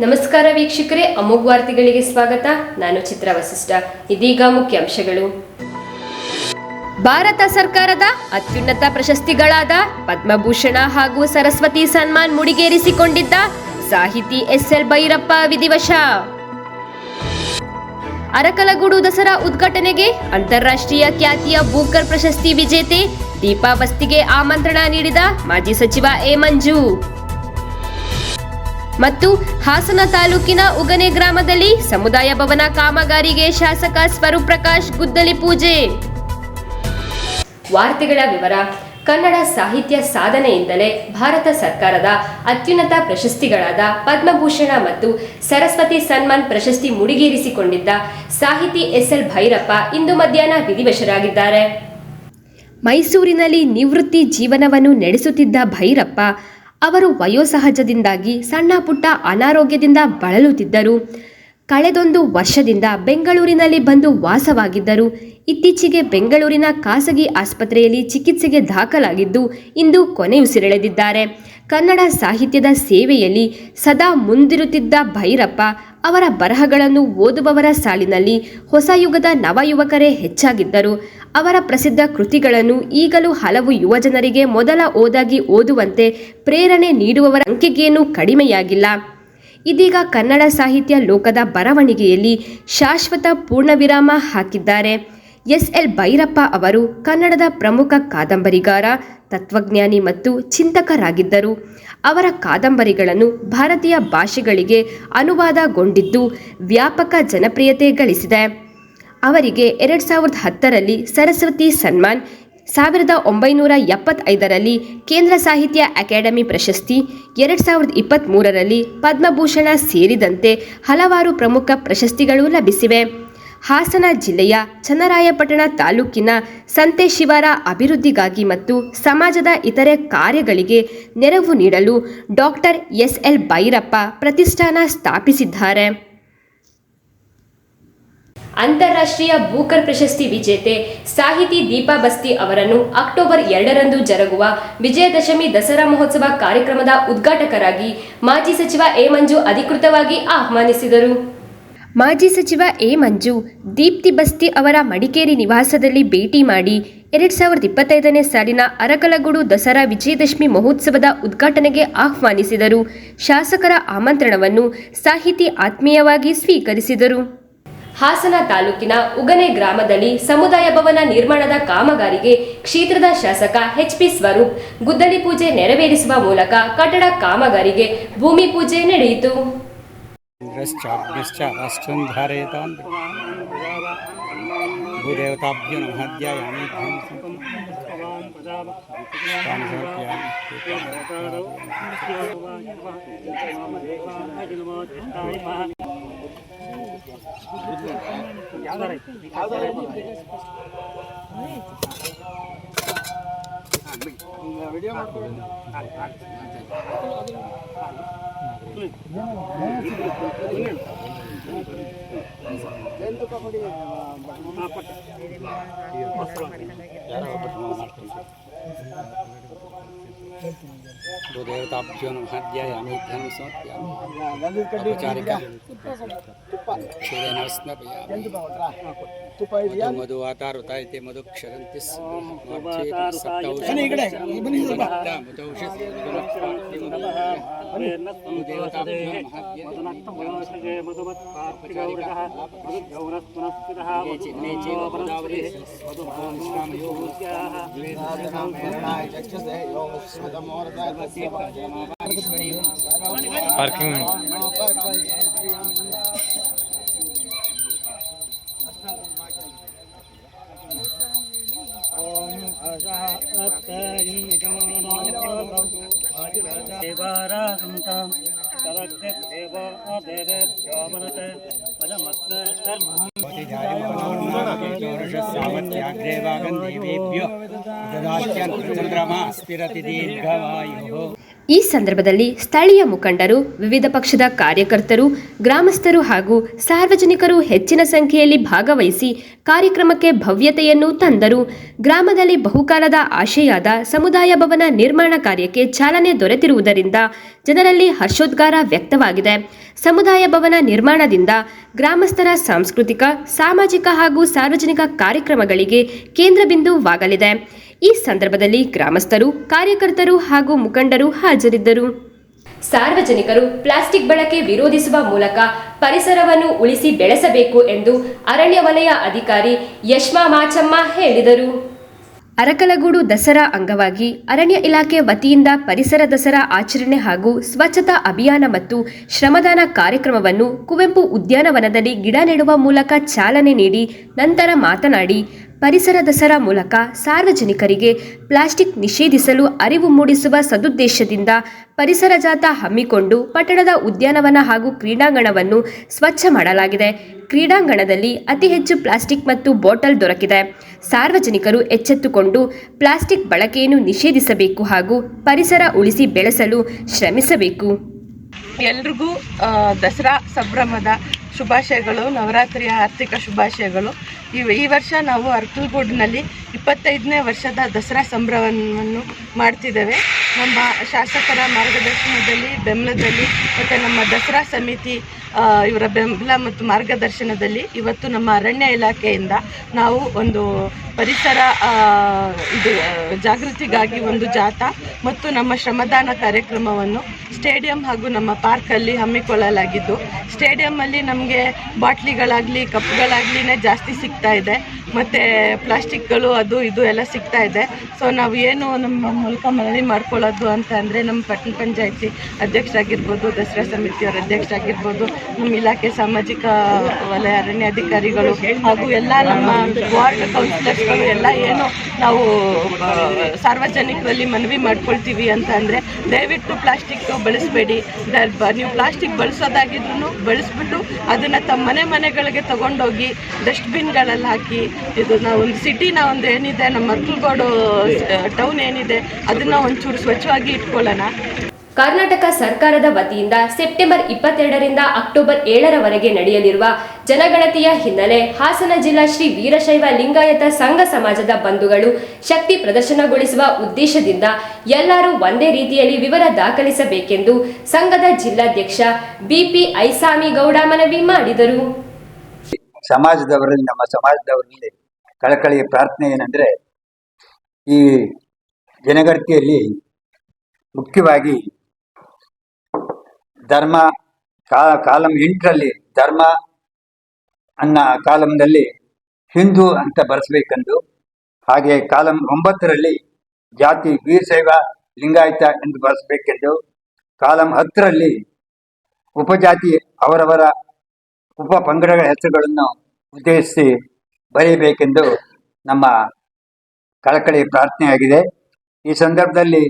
ನಮಸ್ಕಾರ ವೀಕ್ಷಕರೇ, ಅಮೋಘ ವಾರ್ತೆಗಳಿಗೆ ಸ್ವಾಗತ. ನಾನು ಚಿತ್ರ ವಸಿಷ್ಠ. ಇದೀಗ ಮುಖ್ಯಾಂಶಗಳು. ಭಾರತ ಸರ್ಕಾರದ ಅತ್ಯುನ್ನತ ಪ್ರಶಸ್ತಿಗಳಾದ ಪದ್ಮಭೂಷಣ ಹಾಗೂ ಸರಸ್ವತಿ ಸನ್ಮಾನ್ ಮುಡಿಗೇರಿಸಿಕೊಂಡಿದ್ದ ಸಾಹಿತಿ ಎಸ್.ಎಲ್. ಭೈರಪ್ಪ ವಿಧಿವಶ. ಅರಕಲಗೂಡು ದಸರಾ ಉದ್ಘಾಟನೆಗೆ ಅಂತಾರಾಷ್ಟ್ರೀಯ ಖ್ಯಾತಿಯ ಬೂಕರ್ ಪ್ರಶಸ್ತಿ ವಿಜೇತೆ ದೀಪಾ ಬಸ್ತಿಗೆ ಆಮಂತ್ರಣ ನೀಡಿದ ಮಾಜಿ ಸಚಿವ ಎ. ಮಂಜು. ಮತ್ತು ಹಾಸನ ತಾಲೂಕಿನ ಉಗನೆ ಗ್ರಾಮದಲ್ಲಿ ಸಮುದಾಯ ಭವನ ಕಾಮಗಾರಿಗೆ ಶಾಸಕ ಸ್ವರೂಪ್ ಪ್ರಕಾಶ್ ಗುದ್ದಲಿ ಪೂಜೆ. ವಾರ್ತೆಗಳ ವಿವರ. ಕನ್ನಡ ಸಾಹಿತ್ಯ ಸಾಧನೆಯಿಂದಲೇ ಭಾರತ ಸರ್ಕಾರದ ಅತ್ಯುನ್ನತ ಪ್ರಶಸ್ತಿಗಳಾದ ಪದ್ಮಭೂಷಣ ಮತ್ತು ಸರಸ್ವತಿ ಸನ್ಮಾನ್ ಪ್ರಶಸ್ತಿ ಮುಡಿಗೇರಿಸಿಕೊಂಡಿದ್ದ ಸಾಹಿತಿ ಎಸ್.ಎಲ್. ಭೈರಪ್ಪ ಇಂದು ಮಧ್ಯಾಹ್ನ ವಿಧಿವಶರಾಗಿದ್ದಾರೆ. ಮೈಸೂರಿನಲ್ಲಿ ನಿವೃತ್ತಿ ಜೀವನವನ್ನು ನಡೆಸುತ್ತಿದ್ದ ಭೈರಪ್ಪ ಅವರು ವಯೋಸಹಜದಿಂದಾಗಿ ಸಣ್ಣ ಪುಟ್ಟ ಅನಾರೋಗ್ಯದಿಂದ ಬಳಲುತ್ತಿದ್ದರು. ಕಳೆದೊಂದು ವರ್ಷದಿಂದ ಬೆಂಗಳೂರಿನಲ್ಲಿ ಬಂದು ವಾಸವಾಗಿದ್ದರು. ಇತ್ತೀಚೆಗೆ ಬೆಂಗಳೂರಿನ ಖಾಸಗಿ ಆಸ್ಪತ್ರೆಯಲ್ಲಿ ಚಿಕಿತ್ಸೆಗೆ ದಾಖಲಾಗಿದ್ದು ಇಂದು ಕೊನೆಯುಸಿರೆಳೆದಿದ್ದಾರೆ. ಕನ್ನಡ ಸಾಹಿತ್ಯದ ಸೇವೆಯಲ್ಲಿ ಸದಾ ಮುಂದಿರುತ್ತಿದ್ದ ಭೈರಪ್ಪ ಅವರ ಬರಹಗಳನ್ನು ಓದುವವರ ಸಾಲಿನಲ್ಲಿ ಹೊಸ ಯುಗದ ನವಯುವಕರೇ ಹೆಚ್ಚಾಗಿದ್ದರು. ಅವರ ಪ್ರಸಿದ್ಧ ಕೃತಿಗಳನ್ನು ಈಗಲೂ ಹಲವು ಯುವಜನರಿಗೆ ಮೊದಲ ಓದಾಗಿ ಓದುವಂತೆ ಪ್ರೇರಣೆ ನೀಡುವವರ ಸಂಖ್ಯೆಗೇನೂ ಕಡಿಮೆಯಾಗಿಲ್ಲ. ಇದೀಗ ಕನ್ನಡ ಸಾಹಿತ್ಯ ಲೋಕದ ಬರವಣಿಗೆಯಲ್ಲಿ ಶಾಶ್ವತ ಪೂರ್ಣವಿರಾಮ ಹಾಕಿದ್ದಾರೆ. ಎಸ್.ಎಲ್. ಭೈರಪ್ಪ ಅವರು ಕನ್ನಡದ ಪ್ರಮುಖ ಕಾದಂಬರಿಗಾರ, ತತ್ವಜ್ಞಾನಿ ಮತ್ತು ಚಿಂತಕರಾಗಿದ್ದರು. ಅವರ ಕಾದಂಬರಿಗಳನ್ನು ಭಾರತೀಯ ಭಾಷೆಗಳಿಗೆ ಅನುವಾದಗೊಂಡಿದ್ದು ವ್ಯಾಪಕ ಜನಪ್ರಿಯತೆ ಗಳಿಸಿದೆ. ಅವರಿಗೆ 2010ರಲ್ಲಿ ಸರಸ್ವತಿ ಸನ್ಮಾನ್, 1975ರಲ್ಲಿ ಕೇಂದ್ರ ಸಾಹಿತ್ಯ ಅಕಾಡೆಮಿ ಪ್ರಶಸ್ತಿ, 2023ರಲ್ಲಿ ಪದ್ಮಭೂಷಣ ಸೇರಿದಂತೆ ಹಲವಾರು ಪ್ರಮುಖ ಪ್ರಶಸ್ತಿಗಳು ಲಭಿಸಿವೆ. ಹಾಸನ ಜಿಲ್ಲೆಯ ಚನ್ನರಾಯಪಟ್ಟಣ ತಾಲೂಕಿನ ಸಂತೆ ಶಿವಾರ ಅಭಿವೃದ್ಧಿಗಾಗಿ ಮತ್ತು ಸಮಾಜದ ಇತರೆ ಕಾರ್ಯಗಳಿಗೆ ನೆರವು ನೀಡಲು ಡಾಕ್ಟರ್ ಎಸ್.ಎಲ್. ಭೈರಪ್ಪ ಪ್ರತಿಷ್ಠಾನ ಸ್ಥಾಪಿಸಿದ್ದಾರೆ. ಅಂತಾರಾಷ್ಟ್ರೀಯ ಬೂಕರ್ ಪ್ರಶಸ್ತಿ ವಿಜೇತೆ ಸಾಹಿತಿ ದೀಪಾ ಬಸ್ತಿ ಅವರನ್ನು ಅಕ್ಟೋಬರ್ 2ರಂದು ಜರುಗುವ ವಿಜಯದಶಮಿ ದಸರಾ ಮಹೋತ್ಸವ ಕಾರ್ಯಕ್ರಮದ ಉದ್ಘಾಟಕರಾಗಿ ಮಾಜಿ ಸಚಿವ ಎ. ಮಂಜು ಅಧಿಕೃತವಾಗಿ ಆಹ್ವಾನಿಸಿದರು. ಮಾಜಿ ಸಚಿವ ಎ. ಮಂಜು ದೀಪ್ತಿ ಬಸ್ತಿ ಅವರ ಮಡಿಕೇರಿ ನಿವಾಸದಲ್ಲಿ ಭೇಟಿ ಮಾಡಿ 2025ನೇ ಸಾಲಿನ ಅರಕಲಗೂಡು ದಸರಾ ವಿಜಯದಶಮಿ ಮಹೋತ್ಸವದ ಉದ್ಘಾಟನೆಗೆ ಆಹ್ವಾನಿಸಿದರು. ಶಾಸಕರ ಆಮಂತ್ರಣವನ್ನು ಸಾಹಿತಿ ಆತ್ಮೀಯವಾಗಿ ಸ್ವೀಕರಿಸಿದರು. ಹಾಸನ ತಾಲೂಕಿನ ಉಗನೆ ಗ್ರಾಮದಲ್ಲಿ ಸಮುದಾಯ ಭವನ ನಿರ್ಮಾಣದ ಕಾಮಗಾರಿಗೆ ಕ್ಷೇತ್ರದ ಶಾಸಕ ಎಚ್.ಪಿ. ಸ್ವರೂಪ್ ಗುದ್ದಲಿ ಪೂಜೆ ನೆರವೇರಿಸುವ ಮೂಲಕ ಕಟ್ಟಡ ಕಾಮಗಾರಿಗೆ ಭೂಮಿ ಪೂಜೆ ನಡೆಯಿತು. ದೇವತಾಭ್ಯೋ ನಮಃ ಧ್ಯಾಯಾಮಿ ಧ್ಯಾನಂ ಸಮರ್ಪಯಾಮಿ ಔಪಚಾರಿಕ ಕ್ಷೀರೇಣ ಸ್ನಾಪಯಾಮಿ ಮಧು ಆತಾರುತಾಯಿತೆ ಮಧು ಕ್ಷರಂತಿ पार्किंग चंद्रमा स्फिरति दीर्घवायुः ಈ ಸಂದರ್ಭದಲ್ಲಿ ಸ್ಥಳೀಯ ಮುಖಂಡರು, ವಿವಿಧ ಪಕ್ಷದ ಕಾರ್ಯಕರ್ತರು, ಗ್ರಾಮಸ್ಥರು ಹಾಗೂ ಸಾರ್ವಜನಿಕರು ಹೆಚ್ಚಿನ ಸಂಖ್ಯೆಯಲ್ಲಿ ಭಾಗವಹಿಸಿ ಕಾರ್ಯಕ್ರಮಕ್ಕೆ ಭವ್ಯತೆಯನ್ನು ತಂದರು. ಗ್ರಾಮದಲ್ಲಿ ಬಹುಕಾಲದ ಆಶೆಯಾದ ಸಮುದಾಯ ಭವನ ನಿರ್ಮಾಣ ಕಾರ್ಯಕ್ಕೆ ಚಾಲನೆ ದೊರೆತಿರುವುದರಿಂದ ಜನರಲ್ಲಿ ಹರ್ಷೋದ್ಗಾರ ವ್ಯಕ್ತವಾಗಿದೆ. ಸಮುದಾಯ ಭವನ ನಿರ್ಮಾಣದಿಂದ ಗ್ರಾಮಸ್ಥರ ಸಾಂಸ್ಕೃತಿಕ, ಸಾಮಾಜಿಕ ಹಾಗೂ ಸಾರ್ವಜನಿಕ ಕಾರ್ಯಕ್ರಮಗಳಿಗೆ ಕೇಂದ್ರ ಬಿಂದುವಾಗಲಿದೆ. ಈ ಸಂದರ್ಭದಲ್ಲಿ ಗ್ರಾಮಸ್ಥರು, ಕಾರ್ಯಕರ್ತರು ಹಾಗೂ ಮುಖಂಡರು ಹಾಜರಿದ್ದರು. ಸಾರ್ವಜನಿಕರು ಪ್ಲಾಸ್ಟಿಕ್ ಬಳಕೆ ವಿರೋಧಿಸುವ ಮೂಲಕ ಪರಿಸರವನ್ನು ಉಳಿಸಿ ಬೆಳೆಸಬೇಕು ಎಂದು ಅರಣ್ಯ ವಲಯ ಅಧಿಕಾರಿ ಯಶ್ಮಾ ಮಾಚಮ್ಮ ಹೇಳಿದರು. ಅರಕಲಗೂಡು ದಸರಾ ಅಂಗವಾಗಿ ಅರಣ್ಯ ಇಲಾಖೆ ವತಿಯಿಂದ ಪರಿಸರ ದಸರಾ ಆಚರಣೆ ಹಾಗೂ ಸ್ವಚ್ಛತಾ ಅಭಿಯಾನ ಮತ್ತು ಶ್ರಮದಾನ ಕಾರ್ಯಕ್ರಮವನ್ನು ಕುವೆಂಪು ಉದ್ಯಾನವನದಲ್ಲಿ ಗಿಡ ನೆಡುವ ಮೂಲಕ ಚಾಲನೆ ನೀಡಿ ನಂತರ ಮಾತನಾಡಿ, ಪರಿಸರ ದಸರಾ ಮೂಲಕ ಸಾರ್ವಜನಿಕರಿಗೆ ಪ್ಲಾಸ್ಟಿಕ್ ನಿಷೇಧಿಸಲು ಅರಿವು ಮೂಡಿಸುವ ಸದುದ್ದೇಶದಿಂದ ಪರಿಸರ ಜಾಥಾ ಹಮ್ಮಿಕೊಂಡು ಪಟ್ಟಣದ ಉದ್ಯಾನವನ ಹಾಗೂ ಕ್ರೀಡಾಂಗಣವನ್ನು ಸ್ವಚ್ಛ ಮಾಡಲಾಗಿದೆ. ಕ್ರೀಡಾಂಗಣದಲ್ಲಿ ಅತಿ ಹೆಚ್ಚು ಪ್ಲಾಸ್ಟಿಕ್ ಮತ್ತು ಬಾಟಲ್ ದೊರಕಿದೆ. ಸಾರ್ವಜನಿಕರು ಎಚ್ಚೆತ್ತುಕೊಂಡು ಪ್ಲಾಸ್ಟಿಕ್ ಬಳಕೆಯನ್ನು ನಿಷೇಧಿಸಬೇಕು ಹಾಗೂ ಪರಿಸರ ಉಳಿಸಿ ಬೆಳೆಸಲು ಶ್ರಮಿಸಬೇಕು. ಎಲ್ರಿಗೂ ದಸರಾ ಸಂಭ್ರಮದ ಶುಭಾಶಯಗಳು, ನವರಾತ್ರಿಯ ಆರ್ಥಿಕ ಶುಭಾಶಯಗಳು. ಈ ವರ್ಷ ನಾವು ಅರಕಲಗೂಡಿನಲ್ಲಿ 25ನೇ ವರ್ಷದ ದಸರಾ ಸಂಭ್ರಮವನ್ನು ಮಾಡ್ತಿದ್ದೇವೆ. ನಮ್ಮ ಶಾಸಕರ ಮಾರ್ಗದರ್ಶನದಲ್ಲಿ, ಬೆಂಬಲದಲ್ಲಿ ಮತ್ತು ನಮ್ಮ ದಸರಾ ಸಮಿತಿ ಇವರ ಬೆಂಬಲ ಮತ್ತು ಮಾರ್ಗದರ್ಶನದಲ್ಲಿ ಇವತ್ತು ನಮ್ಮ ಅರಣ್ಯ ಇಲಾಖೆಯಿಂದ ನಾವು ಒಂದು ಪರಿಸರ ಜಾಗೃತಿಗಾಗಿ ಒಂದು ಜಾಥಾ ಮತ್ತು ನಮ್ಮ ಶ್ರಮದಾನ ಕಾರ್ಯಕ್ರಮವನ್ನು ಸ್ಟೇಡಿಯಂ ಹಾಗೂ ನಮ್ಮ ಪಾರ್ಕಲ್ಲಿ ಹಮ್ಮಿಕೊಳ್ಳಲಾಗಿದ್ದು, ಸ್ಟೇಡಿಯಮ್ಮಲ್ಲಿ ನಮಗೆ ಬಾಟ್ಲಿಗಳಾಗಲಿ ಕಪ್ಗಳಾಗಲಿನೇ ಜಾಸ್ತಿ ಸಿಗ್ತಾ ಇದೆ ಮತ್ತು ಪ್ಲಾಸ್ಟಿಕ್ಗಳು ಅದು ಇದು ಎಲ್ಲ ಸಿಗ್ತಾ ಇದೆ. ಸೊ ನಾವು ಏನು ನಮ್ಮ ಮೂಲಕ ಮನವಿ ಮಾಡ್ಕೊಳ್ಳೋದು ಅಂತ ಅಂದರೆ, ನಮ್ಮ ಪಟ್ಟಣ ಪಂಚಾಯತಿ ಅಧ್ಯಕ್ಷರಾಗಿರ್ಬೋದು, ದಸರಾ ಸಮಿತಿಯವರ ಅಧ್ಯಕ್ಷರಾಗಿರ್ಬೋದು, ನಮ್ಮ ಇಲಾಖೆ ಸಾಮಾಜಿಕ ವಲಯ ಅರಣ್ಯಾಧಿಕಾರಿಗಳು ಹಾಗೂ ಎಲ್ಲ ನಮ್ಮ ವಾರ್ಡ್ ಕೌನ್ಸಿಲರ್ಸ್ಗಳು ಎಲ್ಲ ಏನು ನಾವು ಸಾರ್ವಜನಿಕರಲ್ಲಿ ಮನವಿ ಮಾಡ್ಕೊಳ್ತೀವಿ ಅಂತ ಅಂದರೆ, ದಯವಿಟ್ಟು ಪ್ಲಾಸ್ಟಿಕ್ ಬಳಸಬೇಡಿ. ನೀವು ಪ್ಲಾಸ್ಟಿಕ್ ಬಳಸೋದಾಗಿದ್ರು ಬಳಸ್ಬಿಟ್ಟು ಅದನ್ನು ತಮ್ಮ ಮನೆಗಳಿಗೆ ತಗೊಂಡೋಗಿ ಡಸ್ಟ್ಬಿನ್ಗಳಲ್ಲಿ ಹಾಕಿ, ಇದು ನಾವು ಒಂದು ಸಿಟಿನ ಒಂದು ಏನಿದೆ ನಮ್ಮ ಅರಕಲಗೂಡು ಟೌನ್ ಏನಿದೆ ಅದನ್ನು ಒಂಚೂರು ಸ್ವಚ್ಛವಾಗಿ ಇಟ್ಕೊಳ್ಳೋಣ. ಕರ್ನಾಟಕ ಸರ್ಕಾರದ ವತಿಯಿಂದ ಸೆಪ್ಟೆಂಬರ್ 22ರಿಂದ ಅಕ್ಟೋಬರ್ 7ರವರೆಗೆ ನಡೆಯಲಿರುವ ಜನಗಣತಿಯ ಹಿನ್ನೆಲೆ ಹಾಸನ ಜಿಲ್ಲಾ ಶ್ರೀ ವೀರಶೈವ ಲಿಂಗಾಯತ ಸಂಘ ಸಮಾಜದ ಬಂಧುಗಳು ಶಕ್ತಿ ಪ್ರದರ್ಶನಗೊಳಿಸುವ ಉದ್ದೇಶದಿಂದ ಎಲ್ಲರೂ ಒಂದೇ ರೀತಿಯಲ್ಲಿ ವಿವರ ದಾಖಲಿಸಬೇಕೆಂದು ಸಂಘದ ಜಿಲ್ಲಾಧ್ಯಕ್ಷ ಬಿಪಿ ಐಸಾಮಿಗೌಡ ಮನವಿ ಮಾಡಿದರು. ಸಮಾಜದವರಲ್ಲಿ, ನಮ್ಮ ಸಮಾಜದವರಲ್ಲಿ ಕಳಕಳಿಯ ಪ್ರಾರ್ಥನೆ ಏನಂದರೆ, ಈ ಜನಗಣತಿಯಲ್ಲಿ ಮುಖ್ಯವಾಗಿ ಧರ್ಮ ಕಾಲಂ 8ರಲ್ಲಿ ಧರ್ಮ ಅನ್ನ ಕಾಲಂನಲ್ಲಿ ಹಿಂದೂ ಅಂತ ಬರೆಸಬೇಕೆಂದು, ಹಾಗೆ ಕಾಲಂ 9ರಲ್ಲಿ ಜಾತಿ ವೀರಶೈವ ಲಿಂಗಾಯತ ಎಂದು ಬರೆಸಬೇಕೆಂದು, ಕಾಲಂ 10ರಲ್ಲಿ ಉಪಜಾತಿ ಅವರವರ ಉಪ ಪಂಗಡಗಳ ಹೆಸರುಗಳನ್ನು ಉದ್ದೇಶಿಸಿ ಬರೆಯಬೇಕೆಂದು ನಮ್ಮ ಕಳಕಳಿ ಪ್ರಾರ್ಥನೆಯಾಗಿದೆ. ಈ ಸಂದರ್ಭದಲ್ಲಿ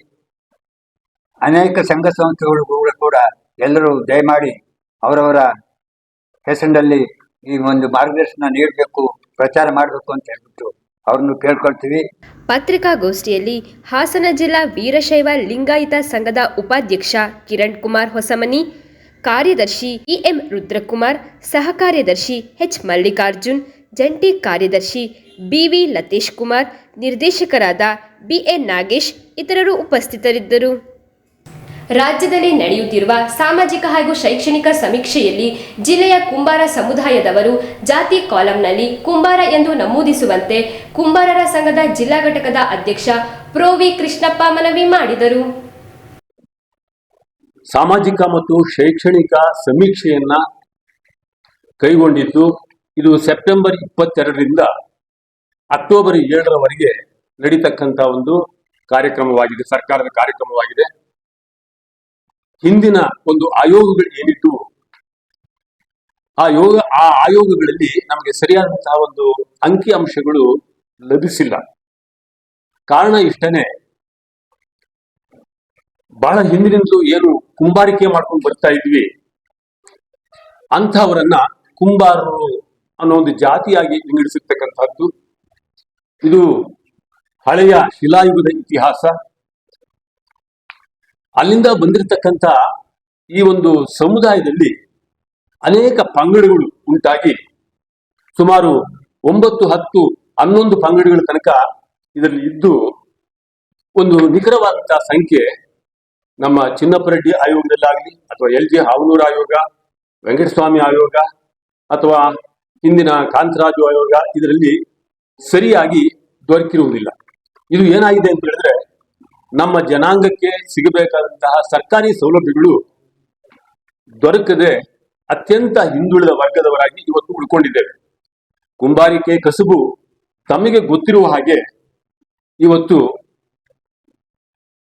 ಅನೇಕ ಸಂಘ ಸಂಸ್ಥೆಗಳು ಕೂಡ ಎಲ್ಲರೂ ದಯಮಾಡಿ ಅವರವರ ಹೆಸರಿನಲ್ಲಿ ಈ ಒಂದು ಮಾರ್ಗದರ್ಶನ ನೀಡಬೇಕು, ಪ್ರಚಾರ ಮಾಡಬೇಕು ಅಂತ ಹೇಳ್ಬಿಟ್ಟು ಅವ್ರನ್ನು ಕೇಳ್ಕೊಳ್ತೀವಿ. ಪತ್ರಿಕಾಗೋಷ್ಠಿಯಲ್ಲಿ ಹಾಸನ ಜಿಲ್ಲಾ ವೀರಶೈವ ಲಿಂಗಾಯತ ಸಂಘದ ಉಪಾಧ್ಯಕ್ಷ ಕಿರಣ್ ಕುಮಾರ್ ಹೊಸಮನಿ, ಕಾರ್ಯದರ್ಶಿ ಇಎಂ ರುದ್ರಕುಮಾರ್, ಸಹ ಕಾರ್ಯದರ್ಶಿ ಎಚ್ ಮಲ್ಲಿಕಾರ್ಜುನ್, ಜಂಟಿ ಕಾರ್ಯದರ್ಶಿ ಬಿವಿ ಲತೇಶ್ ಕುಮಾರ್, ನಿರ್ದೇಶಕರಾದ ಬಿಎನ್ ನಾಗೇಶ್ ಇತರರು ಉಪಸ್ಥಿತರಿದ್ದರು. ರಾಜ್ಯದಲ್ಲಿ ನಡೆಯುತ್ತಿರುವ ಸಾಮಾಜಿಕ ಹಾಗೂ ಶೈಕ್ಷಣಿಕ ಸಮೀಕ್ಷೆಯಲ್ಲಿ ಜಿಲ್ಲೆಯ ಕುಂಬಾರ ಸಮುದಾಯದವರು ಜಾತಿ ಕಾಲಂನಲ್ಲಿ ಕುಂಬಾರ ಎಂದು ನಮೂದಿಸುವಂತೆ ಕುಂಬಾರರ ಸಂಘದ ಜಿಲ್ಲಾ ಘಟಕದ ಅಧ್ಯಕ್ಷ ಪ್ರೊ ವಿ ಕೃಷ್ಣಪ್ಪ ಮನವಿ ಮಾಡಿದರು. ಸಾಮಾಜಿಕ ಮತ್ತು ಶೈಕ್ಷಣಿಕ ಸಮೀಕ್ಷೆಯನ್ನ ಕೈಗೊಂಡಿದ್ದು, ಇದು ಸೆಪ್ಟೆಂಬರ್ 22ರಿಂದ ಅಕ್ಟೋಬರ್ 7ರವರೆಗೆ ನಡೀತಕ್ಕಂಥ ಒಂದು ಕಾರ್ಯಕ್ರಮವಾಗಿದೆ, ಸರ್ಕಾರದ ಕಾರ್ಯಕ್ರಮವಾಗಿದೆ. ಹಿಂದಿನ ಒಂದು ಆಯೋಗಗಳು ಏನಿತ್ತು, ಆ ಆಯೋಗಗಳಲ್ಲಿ ನಮಗೆ ಸರಿಯಾದಂತಹ ಒಂದು ಅಂಕಿ ಅಂಶಗಳು ಲಭಿಸಿಲ್ಲ. ಕಾರಣ ಇಷ್ಟನೇ, ಬಹಳ ಹಿಂದಿನಿಂದಲೂ ಏನು ಕುಂಬಾರಿಕೆ ಮಾಡ್ಕೊಂಡು ಬರ್ತಾ ಇದ್ವಿ, ಅಂಥವರನ್ನ ಕುಂಬಾರರು ಅನ್ನೋ ಒಂದು ಜಾತಿಯಾಗಿ ವಿಂಗಡಿಸಿರ್ತಕ್ಕಂಥದ್ದು. ಇದು ಹಳೆಯ ಶಿಲಾಯುಗದ ಇತಿಹಾಸ. ಅಲ್ಲಿಂದ ಬಂದಿರತಕ್ಕಂಥ ಈ ಒಂದು ಸಮುದಾಯದಲ್ಲಿ ಅನೇಕ ಪಂಗಡಗಳು ಉಂಟಾಗಿ ಸುಮಾರು 9, 10, 11 ಪಂಗಡಗಳ ತನಕ ಇದರಲ್ಲಿ ಇದ್ದು ಒಂದು ನಿಖರವಾದಂತಹ ಸಂಖ್ಯೆ ನಮ್ಮ ಚಿನ್ನಪ್ಪರೆಡ್ಡಿ ಆಯೋಗದಲ್ಲಾಗಲಿ ಅಥವಾ LG ಹಾವನೂರು ಆಯೋಗ, ವೆಂಕಟಸ್ವಾಮಿ ಆಯೋಗ ಅಥವಾ ಹಿಂದಿನ ಕಾಂತರಾಜು ಆಯೋಗ ಇದರಲ್ಲಿ ಸರಿಯಾಗಿ ದೊರಕಿರುವುದಿಲ್ಲ. ಇದು ಏನಾಗಿದೆ ಅಂತ ಹೇಳಿದ್ರೆ, ನಮ್ಮ ಜನಾಂಗಕ್ಕೆ ಸಿಗಬೇಕಾದಂತಹ ಸರ್ಕಾರಿ ಸೌಲಭ್ಯಗಳು ದೊರಕದೆ ಅತ್ಯಂತ ಹಿಂದುಳಿದ ವರ್ಗದವರಾಗಿ ಇವತ್ತು ಉಳ್ಕೊಂಡಿದ್ದೇವೆ. ಕುಂಬಾರಿಕೆ ಕಸುಬು ತಮಗೆ ಗೊತ್ತಿರುವ ಹಾಗೆ ಇವತ್ತು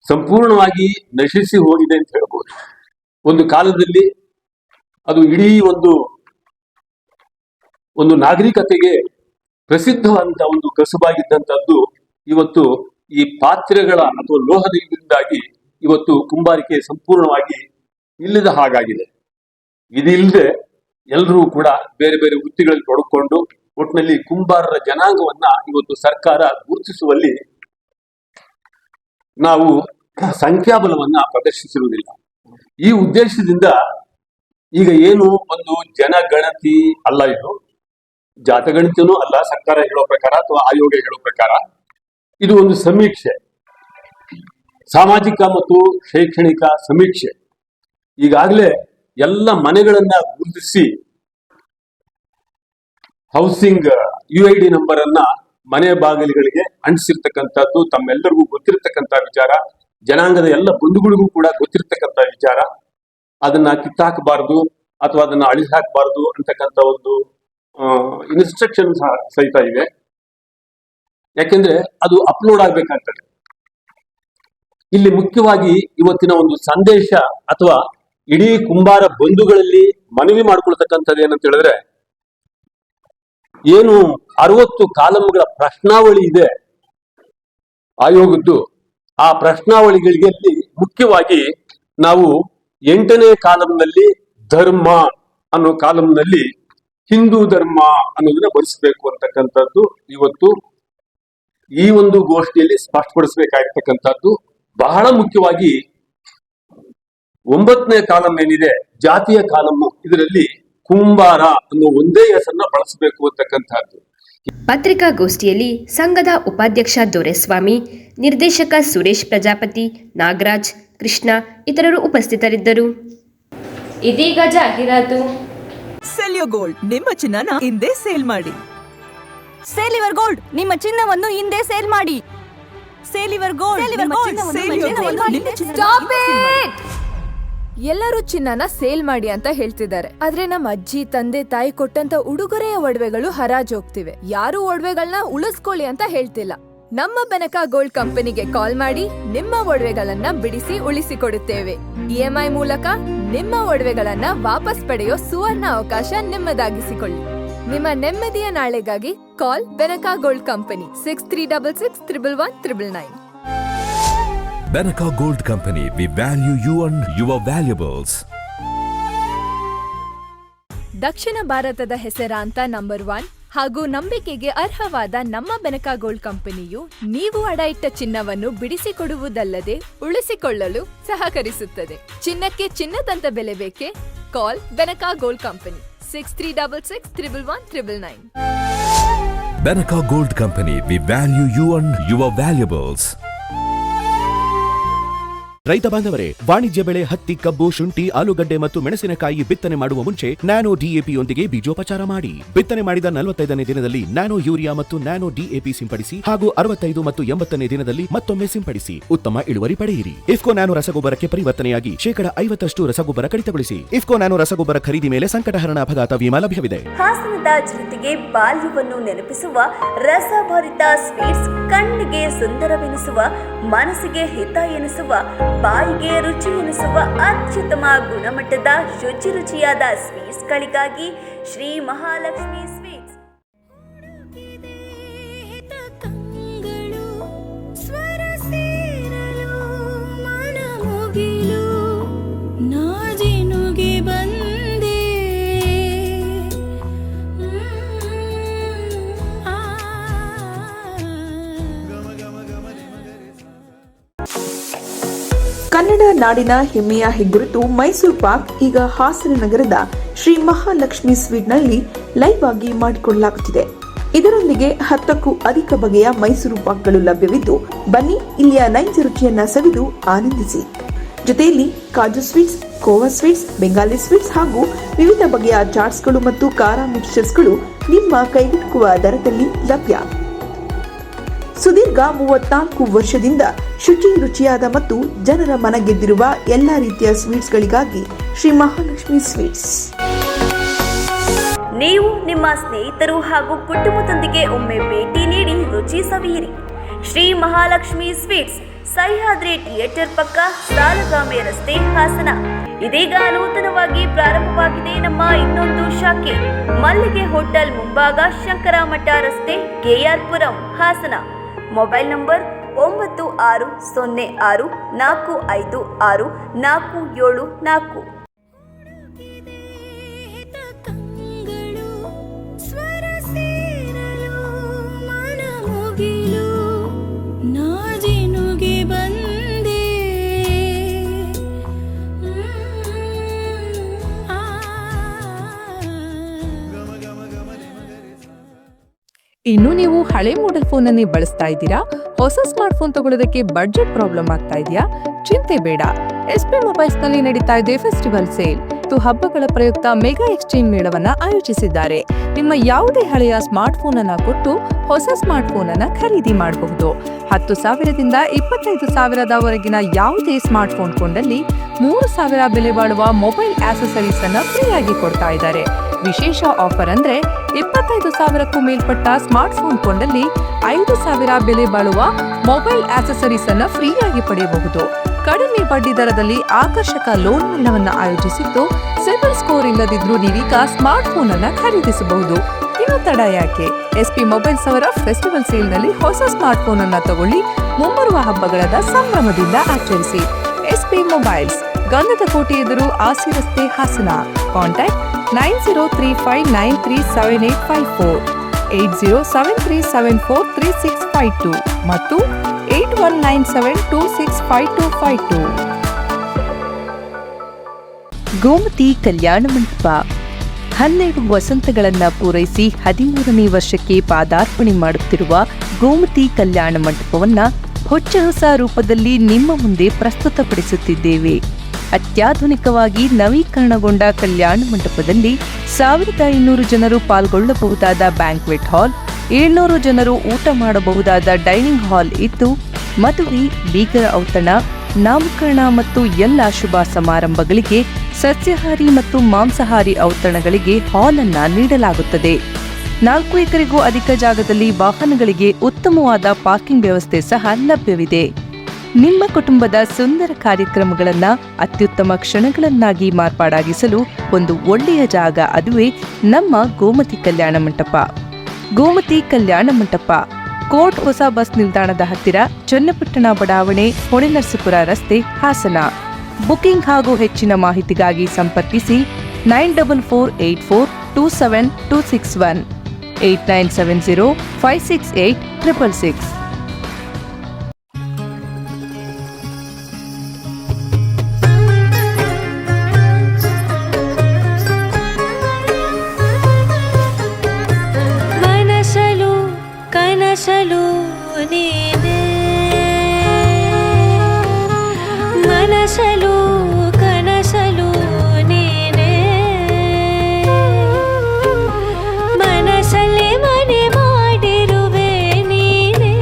ಸಂಪೂರ್ಣವಾಗಿ ನಶಿಸಿ ಹೋಗಿದೆ ಅಂತ ಹೇಳ್ಬೋದು. ಒಂದು ಕಾಲದಲ್ಲಿ ಅದು ಇಡೀ ಒಂದು ನಾಗರಿಕತೆಗೆ ಪ್ರಸಿದ್ಧವಾದಂತಹ ಒಂದು ಕಸುಬಾಗಿದ್ದಂಥದ್ದು ಇವತ್ತು ಈ ಪಾತ್ರೆಗಳ ಅಥವಾ ಲೋಹದಿಂದಾಗಿ ಇವತ್ತು ಕುಂಬಾರಿಕೆ ಸಂಪೂರ್ಣವಾಗಿ ಇಲ್ಲದ ಹಾಗಾಗಿದೆ. ಇದಿಲ್ಲದೆ ಎಲ್ಲರೂ ಕೂಡ ಬೇರೆ ಬೇರೆ ವೃತ್ತಿಗಳಲ್ಲಿ ತೊಡಕೊಂಡು ಒಟ್ಟಿನಲ್ಲಿ ಕುಂಬಾರರ ಜನಾಂಗವನ್ನ ಇವತ್ತು ಸರ್ಕಾರ ಗುರುತಿಸುವಲ್ಲಿ ನಾವು ಸಂಖ್ಯಾಬಲವನ್ನ ಪ್ರದರ್ಶಿಸಿರುವುದಿಲ್ಲ. ಈ ಉದ್ದೇಶದಿಂದ ಈಗ ಏನು ಒಂದು ಜನಗಣತಿ ಅಲ್ಲ, ಇದು ಜಾತಗಣತಿನೂ ಅಲ್ಲ ಸರ್ಕಾರ ಹೇಳೋ ಪ್ರಕಾರ ಅಥವಾ ಆಯೋಗ ಹೇಳೋ ಪ್ರಕಾರ. ಇದು ಒಂದು ಸಮೀಕ್ಷೆ, ಸಾಮಾಜಿಕ ಮತ್ತು ಶೈಕ್ಷಣಿಕ ಸಮೀಕ್ಷೆ. ಈಗಾಗಲೇ ಎಲ್ಲ ಮನೆಗಳನ್ನ ಗುರುತಿಸಿ ಹೌಸಿಂಗ್ UID ನಂಬರ್ ಅನ್ನ ಮನೆ ಬಾಗಿಲುಗಳಿಗೆ ಅಂಟಿಸಿರ್ತಕ್ಕಂಥದ್ದು ತಮ್ಮೆಲ್ಲರಿಗೂ ಗೊತ್ತಿರತಕ್ಕಂಥ ವಿಚಾರ. ಜನಾಂಗದ ಎಲ್ಲ ಬಂಧುಗಳಿಗೂ ಕೂಡ ಗೊತ್ತಿರತಕ್ಕಂಥ ವಿಚಾರ. ಅದನ್ನ ಕಿತ್ತಾಕಬಾರದು ಅಥವಾ ಅದನ್ನ ಅಳಿಸಿ ಹಾಕಬಾರದು ಅಂತಕ್ಕಂಥ ಒಂದು ಇನ್ಸ್ಟ್ರಕ್ಷನ್ ಸಹಿತ ಇದೆ. ಯಾಕೆಂದ್ರೆ ಅದು ಅಪ್ಲೋಡ್ ಆಗ್ಬೇಕಾಗ್ತದೆ. ಇಲ್ಲಿ ಮುಖ್ಯವಾಗಿ ಇವತ್ತಿನ ಒಂದು ಸಂದೇಶ ಅಥವಾ ಇಡೀ ಕುಂಬಾರ ಬಂಧುಗಳಲ್ಲಿ ಮನವಿ ಮಾಡ್ಕೊಳ್ತಕ್ಕಂಥದ್ದು ಏನಂತ ಹೇಳಿದ್ರೆ, ಏನು 60 ಕಾಲಂಗಳ ಪ್ರಶ್ನಾವಳಿ ಇದೆ ಆಯೋಗದ್ದು, ಆ ಪ್ರಶ್ನಾವಳಿಗಳಿಗೆ ಮುಖ್ಯವಾಗಿ ನಾವು 8ನೇ ಕಾಲಂನಲ್ಲಿ ಧರ್ಮ ಅನ್ನೋ ಕಾಲಂನಲ್ಲಿ ಹಿಂದೂ ಧರ್ಮ ಅನ್ನೋದನ್ನ ಬರೆಸಬೇಕು ಅಂತಕ್ಕಂಥದ್ದು ಇವತ್ತು ಈ ಒಂದು ಗೋಷ್ಠಿಯಲ್ಲಿ ಸ್ಪಷ್ಟಪಡಿಸಬೇಕಾಗಿರ್ತಕ್ಕಂಥದ್ದು. ಬಹಳ ಮುಖ್ಯವಾಗಿ 9ನೇ ಕಾಲಂ ಏನಿದೆ, ಜಾತಿಯ ಕಾಲಂ, ಇದರಲ್ಲಿ ಕುಂಬಾರ ಅನ್ನೋ ಒಂದೇ ಹೆಸರನ್ನ ಬಳಸಬೇಕು ಅಂತಕ್ಕಂಥದ್ದು. ಪತ್ರಿಕಾಗೋಷ್ಠಿಯಲ್ಲಿ ಸಂಘದ ಉಪಾಧ್ಯಕ್ಷ ದೊರೆಸ್ವಾಮಿ, ನಿರ್ದೇಶಕ ಸುರೇಶ್ ಪ್ರಜಾಪತಿ, ನಾಗರಾಜ್, ಕೃಷ್ಣ ಇತರರು ಉಪಸ್ಥಿತರಿದ್ದರು. ಇದೀಗ ಜಾಹೀರಾತು. ಸೆಲ್ಯೋ ಗೋಲ್ಡ್, ನಿಮ್ಮ ಚಿನ್ನನ ಹಿಂದೆ ಸೇಲ್ ಮಾಡಿ. ಸೇಲಿವರ್ ಗೋಲ್ಡ್, ನಿಮ್ಮ ಚಿನ್ನವನ್ನು ಹಿಂದೆ ಸೇಲ್ ಮಾಡಿ. ಸೇಲಿವರ್ ಗೋಲ್ಡ್, Stop it! ಎಲ್ಲರೂ ಚಿನ್ನನ ಸೇಲ್ ಮಾಡಿ ಅಂತ ಹೇಳ್ತಿದ್ದಾರೆ, ಆದ್ರೆ ನಮ್ಮ ಅಜ್ಜಿ ತಂದೆ ತಾಯಿ ಕೊಟ್ಟಂತ ಉಡುಗೊರೆಯ ಒಡವೆಗಳು ಹರಾಜ್ ಹೋಗ್ತಿವೆ. ಯಾರು ಒಡವೆಗಳನ್ನ ಉಳಿಸ್ಕೊಳ್ಳಿ ಅಂತ ಹೇಳ್ತಿಲ್ಲ. ನಮ್ಮ ಬೆನಕಾ ಗೋಲ್ಡ್ ಕಂಪನಿಗೆ ಕಾಲ್ ಮಾಡಿ ನಿಮ್ಮ ಒಡವೆಗಳನ್ನ ಬಿಡಿಸಿ ಉಳಿಸಿಕೊಡುತ್ತೇವೆ. EMI ಮೂಲಕ ನಿಮ್ಮ ಒಡವೆಗಳನ್ನ ವಾಪಸ್ ಪಡೆಯೋ ಸುವರ್ಣ ಅವಕಾಶ ನಿಮ್ಮದಾಗಿಸಿಕೊಳ್ಳಿ. ನಿಮ್ಮ ನೆಮ್ಮದಿಯ ನಾಳೆಗಾಗಿ ಕಾಲ್ Benaka gold company 6366 111 999. Benaka Gold Company, we value you and your valuables. ದಕ್ಷಿಣ ಭಾರತದ ಹೆಸರಾಂತ ನಂಬರ್ 1 ಹಾಗೂ ನಂಬಿಕೆಗೆ ಅರ್ಹವಾದ ನಮ್ಮ ಬೆನಕಾ ಗೋಲ್ಡ್ ಕಂಪನಿಯು ನೀವು ಅಡ ಇಟ್ಟ ಚಿನ್ನವನ್ನು ಬಿಡಿಸಿಕೊಡುವುದಲ್ಲದೆ ಉಳಿಸಿಕೊಳ್ಳಲು ಸಹಕರಿಸುತ್ತದೆ. ಚಿನ್ನಕ್ಕೆ ಚಿನ್ನದಂತ ಬೆಲೆ ಬೇಕೆ? ಕಾಲ್ Benaka gold company 6366 111 999. Benaka Gold Company, we value you and your valuables. ರೈತ ಬಾಂಧವರೇ, ವಾಣಿಜ್ಯ ಬೆಳೆ ಹತ್ತಿ, ಕಬ್ಬು, ಶುಂಠಿ, ಆಲೂಗಡ್ಡೆ ಮತ್ತು ಮೆಣಸಿನಕಾಯಿ ಬಿತ್ತನೆ ಮಾಡುವ ಮುಂಚೆ ನ್ಯಾನೋ DAPಯೊಂದಿಗೆ ಬೀಜೋಪಚಾರ ಮಾಡಿ. ಬಿತ್ತನೆ ಮಾಡಿದ 45ನೇ ದಿನದಲ್ಲಿ ನ್ಯಾನೋ ಯೂರಿಯಾ ಮತ್ತು ನ್ಯಾನೋ DAP ಸಿಂಪಡಿಸಿ ಹಾಗೂ 65 ಮತ್ತು 80ನೇ ದಿನದಲ್ಲಿ ಮತ್ತೊಮ್ಮೆ ಸಿಂಪಡಿಸಿ. ಉತ್ತಮ ಇಳುವರಿ ಪಡೆಯಿರಿ. ಇಫ್ಕೋ ನ್ಯಾನೋ ರಸಗೊಬ್ಬರಕ್ಕೆ ಪರಿವರ್ತನೆಯಾಗಿ 50% ರಸಗೊಬ್ಬರ ಕಡಿತಗೊಳಿಸಿ. ಇಫ್ಕೋ ನ್ಯಾನೋ ರಸಗೊಬ್ಬರ ಖರೀದಿ ಮೇಲೆ ಸಂಕಟಹರಣ ಅಪಘಾತ ವಿಮಾ ಲಭ್ಯವಿದೆ. ಹಾಸನದ ಜನತೆಗೆ ಬಾಲ್ಯವನ್ನು ನೆನಪಿಸುವ ರಸಭರಿತ ಸ್ವೀಟ್ಸ್, ಕಣ್ಣಿಗೆ ಸುಂದರವೆನಿಸುವ, ಮನಸ್ಸಿಗೆ ಹಿತ ಎನಿಸುವ, ಬಾಯಿಗೆ ರುಚಿ ಎನಿಸುವ ಅತ್ಯುತ್ತಮ ಗುಣಮಟ್ಟದ ರುಚಿಯಾದ ಸ್ವೀಟ್ಸ್ಗಳಿಗಾಗಿ ಶ್ರೀ ಮಹಾಲಕ್ಷ್ಮಿ ಸ್ವೀಟ್ಸ್. ಕನ್ನಡ ನಾಡಿನ ಹೆಮ್ಮೆಯ ಹೆಗ್ಗುರುತು ಮೈಸೂರು ಪಾಕ್ ಈಗ ಹಾಸನ ನಗರದ ಶ್ರೀ ಮಹಾಲಕ್ಷ್ಮಿ ಸ್ವೀಟ್ನಲ್ಲಿ ಲೈವ್ ಆಗಿ ಮಾಡಿಕೊಳ್ಳಲಾಗುತ್ತಿದೆ. ಇದರೊಂದಿಗೆ 10ಕ್ಕೂ ಅಧಿಕ ಬಗೆಯ ಮೈಸೂರು ಪಾಕ್ಗಳು ಲಭ್ಯವಿದ್ದು, ಬನ್ನಿ ಇಲ್ಲಿಯ ನೈಜ ರುಚಿಯನ್ನ ಸವಿದು ಆನಂದಿಸಿ. ಜೊತೆಯಲ್ಲಿ ಕಾಜು sweets, khoa sweets, Bengali sweets ಹಾಗೂ ವಿವಿಧ ಬಗೆಯ ಚಾಟ್ಸ್ಗಳು ಮತ್ತು ಖಾರ ಮಿಕ್ಸ್ಚರ್ಸ್ಗಳು ನಿಮ್ಮ ಕೈಗೆಟುಕುವ ದರದಲ್ಲಿ ಲಭ್ಯ. ಸುದೀರ್ಘ 34 ವರ್ಷದಿಂದ ಶುಚಿ, ರುಚಿಯಾದ ಮತ್ತು ಜನರ ಮನ ಗೆದ್ದಿರುವ ಎಲ್ಲಾ ರೀತಿಯ ಸ್ವೀಟ್ಸ್ಗಳಿಗಾಗಿ ಶ್ರೀ ಮಹಾಲಕ್ಷ್ಮಿ ಸ್ವೀಟ್ಸ್. ನೀವು ನಿಮ್ಮ ಸ್ನೇಹಿತರು ಹಾಗೂ ಕುಟುಂಬದೊಂದಿಗೆ ಒಮ್ಮೆ ಭೇಟಿ ನೀಡಿ ರುಚಿ ಸವಿಯಿರಿ. ಶ್ರೀ ಮಹಾಲಕ್ಷ್ಮಿ ಸ್ವೀಟ್ಸ್, ಸಹ್ಯಾದ್ರಿ ಥಿಯೇಟರ್ ಪಕ್ಕ, ಸಾಲಗಾಮೆ ರಸ್ತೆ, ಹಾಸನ. ಇದೀಗ ನೂತನವಾಗಿ ಪ್ರಾರಂಭವಾಗಿದೆ ನಮ್ಮ ಇನ್ನೊಂದು ಶಾಖೆ, ಮಲ್ಲಿಗೆ ಹೋಟೆಲ್ ಮುಂಭಾಗ, ಶಂಕರಮಠ ರಸ್ತೆ, KR Puram, Hassan. Mobile number 9604564744. ಇನ್ನು ನೀವು ಹಳೆ ಮಾಡೆಲ್ ಫೋನ್ ಅನ್ನೇ ಬಳಸ್ತಾ ಇದ್ದೀರಾ? ಹೊಸ ಸ್ಮಾರ್ಟ್ ಫೋನ್ ತಗೊಳ್ಳೋದಕ್ಕೆ ಬಡ್ಜೆಟ್ ಪ್ರಾಬ್ಲಮ್ ಆಗ್ತಾ ಇದೆಯಾ? ಚಿಂತೆ ಬೇಡ. SP ಮೊಬೈಲ್ಸ್ ನಲ್ಲಿ ನಡೀತಾ ಇದೆ ಫೆಸ್ಟಿವಲ್ ಸೇಲ್. ಹಬ್ಬಗಳ ಪ್ರಯುಕ್ತ ಮೆಗಾ ಎಕ್ಸ್ಚೇಂಜ್ ಮೇಳವನ್ನ ಆಯೋಜಿಸಿದ್ದಾರೆ. ನಿಮ್ಮ ಯಾವುದೇ ಹಳೆಯ ಸ್ಮಾರ್ಟ್ ಫೋನ್ ಅನ್ನ ಕೊಟ್ಟು ಹೊಸ ಸ್ಮಾರ್ಟ್ ಫೋನ್ ಅನ್ನ ಖರೀದಿ ಮಾಡಬಹುದು. 10,000ದಿಂದ 25,000ದವರೆಗಿನ ಯಾವುದೇ ಸ್ಮಾರ್ಟ್ ಫೋನ್ ಕೊಂಡಲ್ಲಿ 3,000 ಬೆಲೆ ಬಾಳುವ ಮೊಬೈಲ್ ಆಕ್ಸೆಸರೀಸ್ ಅನ್ನ ಫ್ರೀಯಾಗಿ ಕೊಡ್ತಾ ಇದ್ದಾರೆ. ವಿಶೇಷ ಆಫರ್ ಅಂದ್ರೆ 25,000ಕ್ಕೂ ಮೇಲ್ಪಟ್ಟ ಸ್ಮಾರ್ಟ್ ಫೋನ್ ಕೊಂಡಲ್ಲಿ 5,000 ಬೆಲೆ ಬಾಳುವ ಮೊಬೈಲ್ ಆಕ್ಸೆಸರೀಸ್ ಅನ್ನ ಫ್ರೀಯಾಗಿ ಪಡೆಯಬಹುದು. ಕಡಿಮೆ ಬಡ್ಡಿ ದರದಲ್ಲಿ ಆಕರ್ಷಕ ಲೋನ್ ಮೇಳವನ್ನ ಆಯೋಜಿಸಿದ್ದು, ಸಿಬಿಲ್ ಸ್ಕೋರ್ ಇಲ್ಲದಿದ್ರೂ ನೀವೀಗ ಸ್ಮಾರ್ಟ್ ಫೋನ್ ಅನ್ನ ಖರೀದಿಸಬಹುದು. ಇನ್ನು ತಡ ಯಾಕೆ? SP ಮೊಬೈಲ್ಸ್ ಅವರ ಫೆಸ್ಟಿವಲ್ ಸೇಲ್ ನಲ್ಲಿ ಹೊಸ ಸ್ಮಾರ್ಟ್ ಫೋನ್ ಅನ್ನ ತಗೊಳ್ಳಿ. ಮುಂಬರುವ ಹಬ್ಬಗಳಾದ ಸಂಭ್ರಮದಿಂದ ಆಚರಿಸಿ. SP ಮೊಬೈಲ್ಸ್, ಗಂಧದ ಕೋಟೆ ಎದುರು, ಆಸಿ ರಸ್ತೆ, ಹಾಸನ. ಕಾಂಟ್ಯಾಕ್ಟ್ 9035937854, 8073743652 ಮತ್ತು 8197265252. ಗೋಮತಿ ಕಲ್ಯಾಣ ಮಂಟಪ 12 ವಸಂತಗಳನ್ನ ಪೂರೈಸಿ 13ನೇ ವರ್ಷಕ್ಕೆ ಪಾದಾರ್ಪಣೆ ಮಾಡುತ್ತಿರುವ ಗೋಮತಿ ಕಲ್ಯಾಣ ಮಂಟಪವನ್ನ ಹೊಚ್ಚ ಹೊಸ ರೂಪದಲ್ಲಿ ನಿಮ್ಮ ಮುಂದೆ ಪ್ರಸ್ತುತಪಡಿಸುತ್ತಿದ್ದೇವೆ. ಅತ್ಯಾಧುನಿಕವಾಗಿ ನವೀಕರಣಗೊಂಡ ಕಲ್ಯಾಣ ಮಂಟಪದಲ್ಲಿ 1,500 ಜನರು ಪಾಲ್ಗೊಳ್ಳಬಹುದಾದ ಬ್ಯಾಂಕ್ವೆಟ್ ಹಾಲ್, 700 ಜನರು ಊಟ ಮಾಡಬಹುದಾದ ಡೈನಿಂಗ್ ಹಾಲ್ ಇದ್ದು, ಮದುವೆ, ಬೀಗರ ಔತಣ, ನಾಮಕರಣ ಮತ್ತು ಎಲ್ಲ ಶುಭ ಸಮಾರಂಭಗಳಿಗೆ, ಸಸ್ಯಾಹಾರಿ ಮತ್ತು ಮಾಂಸಾಹಾರಿ ಔತಣಗಳಿಗೆ ಹಾಲ್ ಅನ್ನ ನೀಡಲಾಗುತ್ತದೆ. 4 ಎಕರೆಗೂ ಅಧಿಕ ಜಾಗದಲ್ಲಿ ವಾಹನಗಳಿಗೆ ಉತ್ತಮವಾದ ಪಾರ್ಕಿಂಗ್ ವ್ಯವಸ್ಥೆ ಸಹ ಲಭ್ಯವಿದೆ. ನಿಮ್ಮ ಕುಟುಂಬದ ಸುಂದರ ಕಾರ್ಯಕ್ರಮಗಳನ್ನ ಅತ್ಯುತ್ತಮ ಕ್ಷಣಗಳನ್ನಾಗಿ ಮಾರ್ಪಾಡಾಗಿಸಲು ಒಂದು ಒಳ್ಳೆಯ ಜಾಗ, ಅದುವೇ ನಮ್ಮ ಗೋಮತಿ ಕಲ್ಯಾಣ ಮಂಟಪ. ಗೋಮತಿ ಕಲ್ಯಾಣ ಮಂಟಪ, ಕೋರ್ಟ್ ಹೊಸ ಬಸ್ ನಿಲ್ದಾಣದ ಹತ್ತಿರ, ಚನ್ನಪಟ್ಟಣ ಬಡಾವಣೆ, ಹೊಳೆನರಸೀಪುರ ರಸ್ತೆ, ಹಾಸನ. ಬುಕಿಂಗ್ ಹಾಗೂ ಹೆಚ್ಚಿನ ಮಾಹಿತಿಗಾಗಿ ಸಂಪರ್ಕಿಸಿ 9448427261, 8970568666. ಕನಸಲು ನೀನೆ, ಮನಸಲು ಕನಸಲು ನೀನೆ, ಮನಸಲ್ಲಿ ಮನೆ ಮಾಡಿರುವೆ ನೀನೆ,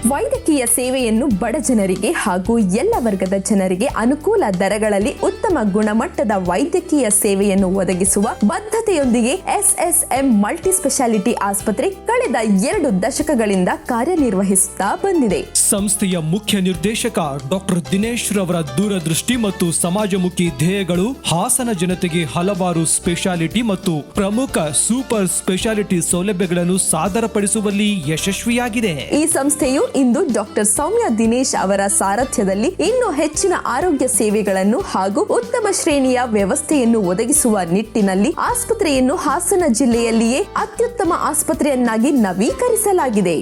ವೈದ್ಯಕೀಯ ಸೇವೆಯನ್ನು ಬಡ ಜನರಿಗೆ ಹಾಗೂ ಎಲ್ಲ ವರ್ಗದ ಜನರಿಗೆ ಅನುಕೂಲ ದರಗಳಲ್ಲಿ ಉತ್ತಮ ಗುಣಮಟ್ಟದ ವೈದ್ಯಕೀಯ ಸೇವೆಯನ್ನು ಒದಗಿಸುವ ಬದ್ಧತೆಯೊಂದಿಗೆ ಎಸ್ಎಸ್ಎಂ ಮಲ್ಟಿ ಸ್ಪೆಷಾಲಿಟಿ ಆಸ್ಪತ್ರೆ ಕಳೆದ 2 ದಶಕಗಳಿಂದ ಕಾರ್ಯನಿರ್ವಹಿಸುತ್ತಾ ಬಂದಿದೆ. ಸಂಸ್ಥೆಯ ಮುಖ್ಯ ನಿರ್ದೇಶಕ ಡಾಕ್ಟರ್ ದಿನೇಶ್ ರವರ ದೂರದೃಷ್ಟಿ ಮತ್ತು ಸಮಾಜಮುಖಿ ಧ್ಯೇಯಗಳು ಹಾಸನ ಜನತೆಗೆ ಹಲವಾರು ಸ್ಪೆಷಾಲಿಟಿ ಮತ್ತು ಪ್ರಮುಖ ಸೂಪರ್ ಸ್ಪೆಷಾಲಿಟಿ ಸೌಲಭ್ಯಗಳನ್ನು ಸಾದರಪಡಿಸುವಲ್ಲಿ ಯಶಸ್ವಿಯಾಗಿದೆ. ಈ ಸಂಸ್ಥೆಯು ಇಂದು ಡಾಕ್ಟರ್ ಸೌಮ್ಯ ದಿನೇಶ್ ಅವರ ಸಾರಥ್ಯದಲ್ಲಿ ಇನ್ನೂ ಹೆಚ್ಚಿನ ಆರೋಗ್ಯ ಸೇವೆಗಳನ್ನು ಹಾಗೂ ಉತ್ತಮ ಶ್ರೇಣಿಯ ವ್ಯವಸ್ಥೆಯನ್ನು ಒದಗಿಸುವ ನಿಟ್ಟಿನಲ್ಲಿ ಆಸ್ಪತ್ರೆಯನ್ನು ಹಾಸನ ಜಿಲ್ಲೆಯಲ್ಲಿಯೇ ಅತ್ಯುತ್ತಮ ಆಸ್ಪತ್ರೆಯನ್ನಾಗಿ ನವೀಕರಿಸಲಾಗಿದೆ.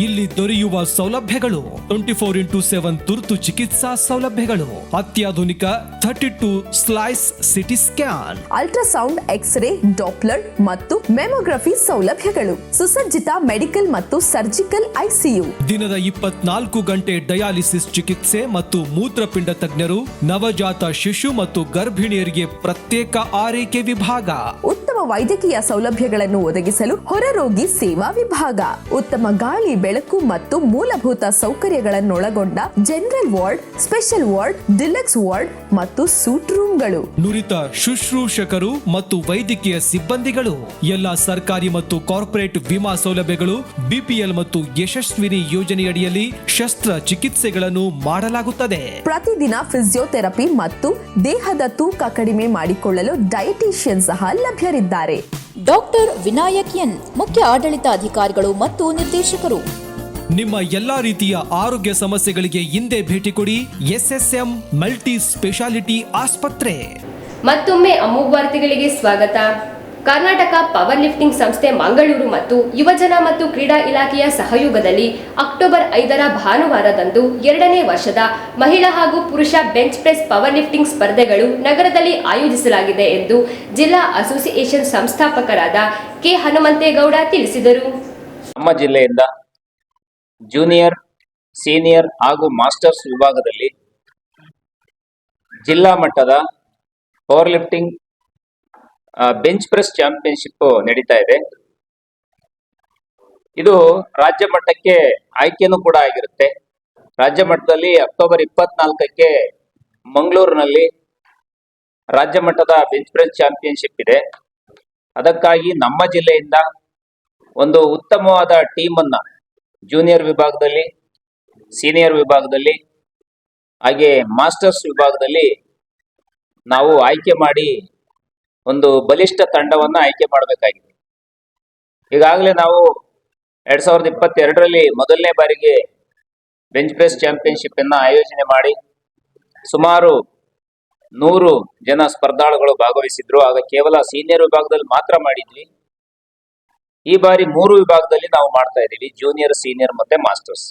ಇಲ್ಲಿ ದೊರೆಯುವ ಸೌಲಭ್ಯಗಳು 24x7 ತುರ್ತು ಚಿಕಿತ್ಸಾ ಸೌಲಭ್ಯಗಳು, ಅತ್ಯಾಧುನಿಕ 32 slice CT scan, ultrasound, x ray, doppler ಮತ್ತು ಮೆಮೊಗ್ರಫಿ ಸೌಲಭ್ಯಗಳು, ಸುಸಜ್ಜಿತ ಮೆಡಿಕಲ್ ಮತ್ತು ಸರ್ಜಿಕಲ್ ಐಸಿಯು, ದಿನದ 24 ಗಂಟೆ ಡಯಾಲಿಸಿಸ್ ಚಿಕಿತ್ಸೆ ಮತ್ತು ಮೂತ್ರಪಿಂಡ ತಜ್ಞರು, ನವಜಾತ ಶಿಶು ಮತ್ತು ಗರ್ಭಿಣಿಯರಿಗೆ ಪ್ರತ್ಯೇಕ ಆರೈಕೆ ವಿಭಾಗ, ಉತ್ತಮ ವೈದ್ಯಕೀಯ ಸೌಲಭ್ಯಗಳನ್ನು ಒದಗಿಸಲು ಹೊರರೋಗಿ ಸೇವಾ ವಿಭಾಗ, ಉತ್ತಮ ಗಾಳಿ, ಬೆಳಕು ಮತ್ತು ಮೂಲಭೂತ ಸೌಕರ್ಯಗಳನ್ನೊಳಗೊಂಡ general ward, special ward, deluxe ward ಮತ್ತು ಸೂಟ್ ರೂಮ್ಗಳು, ನುರಿತ ಶುಶ್ರೂಷಕರು ಮತ್ತು ವೈದ್ಯಕೀಯ ಸಿಬ್ಬಂದಿಗಳು, ಎಲ್ಲಾ ಸರ್ಕಾರಿ ಮತ್ತು ಕಾರ್ಪೊರೇಟ್ ವಿಮಾ ಸೌಲಭ್ಯಗಳು, ಬಿಪಿಎಲ್ ಮತ್ತು ಯಶಸ್ವಿನಿ ಯೋಜನೆಯಡಿಯಲ್ಲಿ ಶಸ್ತ್ರ ಚಿಕಿತ್ಸೆಗಳನ್ನು ಮಾಡಲಾಗುತ್ತದೆ. ಪ್ರತಿದಿನ ಫಿಸಿಯೋಥೆರಪಿ ಮತ್ತು ದೇಹದ ತೂಕ ಕಡಿಮೆ ಮಾಡಿಕೊಳ್ಳಲು ಡಯಟಿಷಿಯನ್ ಸಹ ಲಭ್ಯರಿದ್ದಾರೆ. ಡಾಕ್ಟರ್ ವಿನಾಯಕ್ ಎನ್, ಮುಖ್ಯ ಆಡಳಿತಾಧಿಕಾರಿಗಳು ಮತ್ತು ನಿರ್ದೇಶಕರು. ನಿಮ್ಮ ಎಲ್ಲಾ ರೀತಿಯ ಆರೋಗ್ಯ ಸಮಸ್ಯೆಗಳಿಗೆ ಹಿಂದೆ ಭೇಟಿ ಕೊಡಿ ಎಸ್ಎಸ್ಎಂ ಮಲ್ಟಿ ಸ್ಪೆಷಾಲಿಟಿ ಆಸ್ಪತ್ರೆ. ಮತ್ತೊಮ್ಮೆ ಅಮೋಘ ವಾರ್ತೆಗಳಿಗೆ ಸ್ವಾಗತ. ಕರ್ನಾಟಕ ಪವರ್ ಲಿಫ್ಟಿಂಗ್ ಸಂಸ್ಥೆ ಮಂಗಳೂರು ಮತ್ತು ಯುವಜನ ಮತ್ತು ಕ್ರೀಡಾ ಇಲಾಖೆಯ ಸಹಯೋಗದಲ್ಲಿ ಅಕ್ಟೋಬರ್ 5ರ ಭಾನುವಾರದಂದು 2ನೇ ವರ್ಷದ ಮಹಿಳಾ ಹಾಗೂ ಪುರುಷ ಬೆಂಚ್ ಪ್ರೆಸ್ ಪವರ್ ಲಿಫ್ಟಿಂಗ್ ಸ್ಪರ್ಧೆಗಳು ನಗರದಲ್ಲಿ ಆಯೋಜಿಸಲಾಗಿದೆ ಎಂದು ಜಿಲ್ಲಾ ಅಸೋಸಿಯೇಷನ್ ಸಂಸ್ಥಾಪಕರಾದ ಕೆ ಹನುಮಂತೇಗೌಡ ತಿಳಿಸಿದರು. ನಮ್ಮ ಜಿಲ್ಲೆಯಿಂದ ಜೂನಿಯರ್, ಸೀನಿಯರ್ ಹಾಗೂ ಮಾಸ್ಟರ್ಸ್ ವಿಭಾಗದಲ್ಲಿ ಜಿಲ್ಲಾ ಮಟ್ಟದ power lifting bench press championship ನಡೀತಾ ಇದೆ. ಇದು ರಾಜ್ಯ ಮಟ್ಟಕ್ಕೆ ಆಯ್ಕೆನೂ ಕೂಡ ಆಗಿರುತ್ತೆ. ರಾಜ್ಯ ಮಟ್ಟದಲ್ಲಿ ಅಕ್ಟೋಬರ್ 24ಕ್ಕೆ ಮಂಗಳೂರಿನಲ್ಲಿ ರಾಜ್ಯ ಮಟ್ಟದ ಬೆಂಚ್ ಪ್ರೆಸ್ ಚಾಂಪಿಯನ್ಶಿಪ್ ಇದೆ. ಅದಕ್ಕಾಗಿ ನಮ್ಮ ಜಿಲ್ಲೆಯಿಂದ ಒಂದು ಉತ್ತಮವಾದ ಟೀಮ್ ಅನ್ನ ಜೂನಿಯರ್ ವಿಭಾಗದಲ್ಲಿ, ಸೀನಿಯರ್ ವಿಭಾಗದಲ್ಲಿ ಹಾಗೆ ಮಾಸ್ಟರ್ಸ್ ವಿಭಾಗದಲ್ಲಿ ನಾವು ಆಯ್ಕೆ ಮಾಡಿ ಒಂದು ಬಲಿಷ್ಠ ತಂಡವನ್ನು ಆಯ್ಕೆ ಮಾಡಬೇಕಾಗಿದೆ. ಈಗಾಗಲೇ ನಾವು 2022ರಲ್ಲಿ ಮೊದಲನೇ ಬಾರಿಗೆ ಬೆಂಚ್ ಪ್ರೆಸ್ ಚಾಂಪಿಯನ್ಶಿಪ್ ಅನ್ನ ಆಯೋಜನೆ ಮಾಡಿ ಸುಮಾರು 100 ಜನ ಸ್ಪರ್ಧಾಳುಗಳು ಭಾಗವಹಿಸಿದ್ರು. ಆಗ ಕೇವಲ ಸೀನಿಯರ್ ವಿಭಾಗದಲ್ಲಿ ಮಾತ್ರ ಮಾಡಿದ್ವಿ. ಈ ಬಾರಿ 3 ವಿಭಾಗದಲ್ಲಿ ನಾವು ಮಾಡ್ತಾ ಇದ್ದೀವಿ, ಜೂನಿಯರ್, ಸೀನಿಯರ್ ಮತ್ತೆ ಮಾಸ್ಟರ್ಸ್.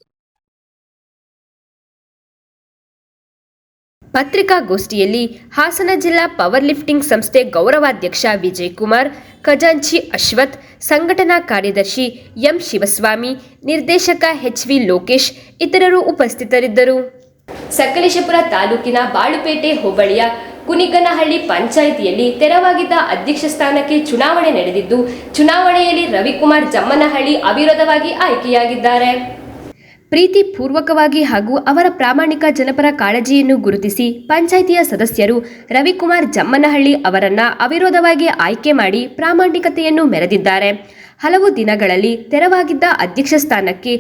ಪತ್ರಿಕಾಗೋಷ್ಠಿಯಲ್ಲಿ ಹಾಸನ ಜಿಲ್ಲಾ ಪವರ್ ಲಿಫ್ಟಿಂಗ್ ಸಂಸ್ಥೆ ಗೌರವಾಧ್ಯಕ್ಷ ವಿಜಯ್ ಕುಮಾರ್, ಖಜಾಂಚಿ ಅಶ್ವಥ್, ಸಂಘಟನಾ ಕಾರ್ಯದರ್ಶಿ ಎಂ ಶಿವಸ್ವಾಮಿ, ನಿರ್ದೇಶಕ ಎಚ್.ವಿ. ಲೋಕೇಶ್ ಇತರರು ಉಪಸ್ಥಿತರಿದ್ದರು. ಸಕಲೇಶಪುರ ತಾಲೂಕಿನ ಬಾಳುಪೇಟೆ ಹೋಬಳಿಯ ಕುನಿಗನಹಳ್ಳಿ ಪಂಚಾಯಿತಿಯಲ್ಲಿ ತೆರವಾಗಿದ್ದ ಅಧ್ಯಕ್ಷ ಸ್ಥಾನಕ್ಕೆ ಚುನಾವಣೆ ನಡೆದಿದ್ದು, ಚುನಾವಣೆಯಲ್ಲಿ ರವಿಕುಮಾರ್ ಜಮ್ಮನಹಳ್ಳಿ ಅವಿರೋಧವಾಗಿ ಆಯ್ಕೆಯಾಗಿದ್ದಾರೆ. ಪ್ರೀತಿ ಪೂರ್ವಕವಾಗಿ ಹಾಗೂ ಅವರ ಪ್ರಾಮಾಣಿಕ ಜನಪರ ಕಾಳಜಿಯನ್ನು ಗುರುತಿಸಿ ಪಂಚಾಯಿತಿಯ ಸದಸ್ಯರು ರವಿಕುಮಾರ್ ಜಮ್ಮನಹಳ್ಳಿ ಅವರನ್ನ ಅವಿರೋಧವಾಗಿ ಆಯ್ಕೆ ಮಾಡಿ ಪ್ರಾಮಾಣಿಕತೆಯನ್ನು ಮೆರೆದಿದ್ದಾರೆ. ಹಲವು ದಿನಗಳಲ್ಲಿ ತೆರವಾಗಿದ್ದ ಅಧ್ಯಕ್ಷ ಸ್ಥಾನಕ್ಕೆ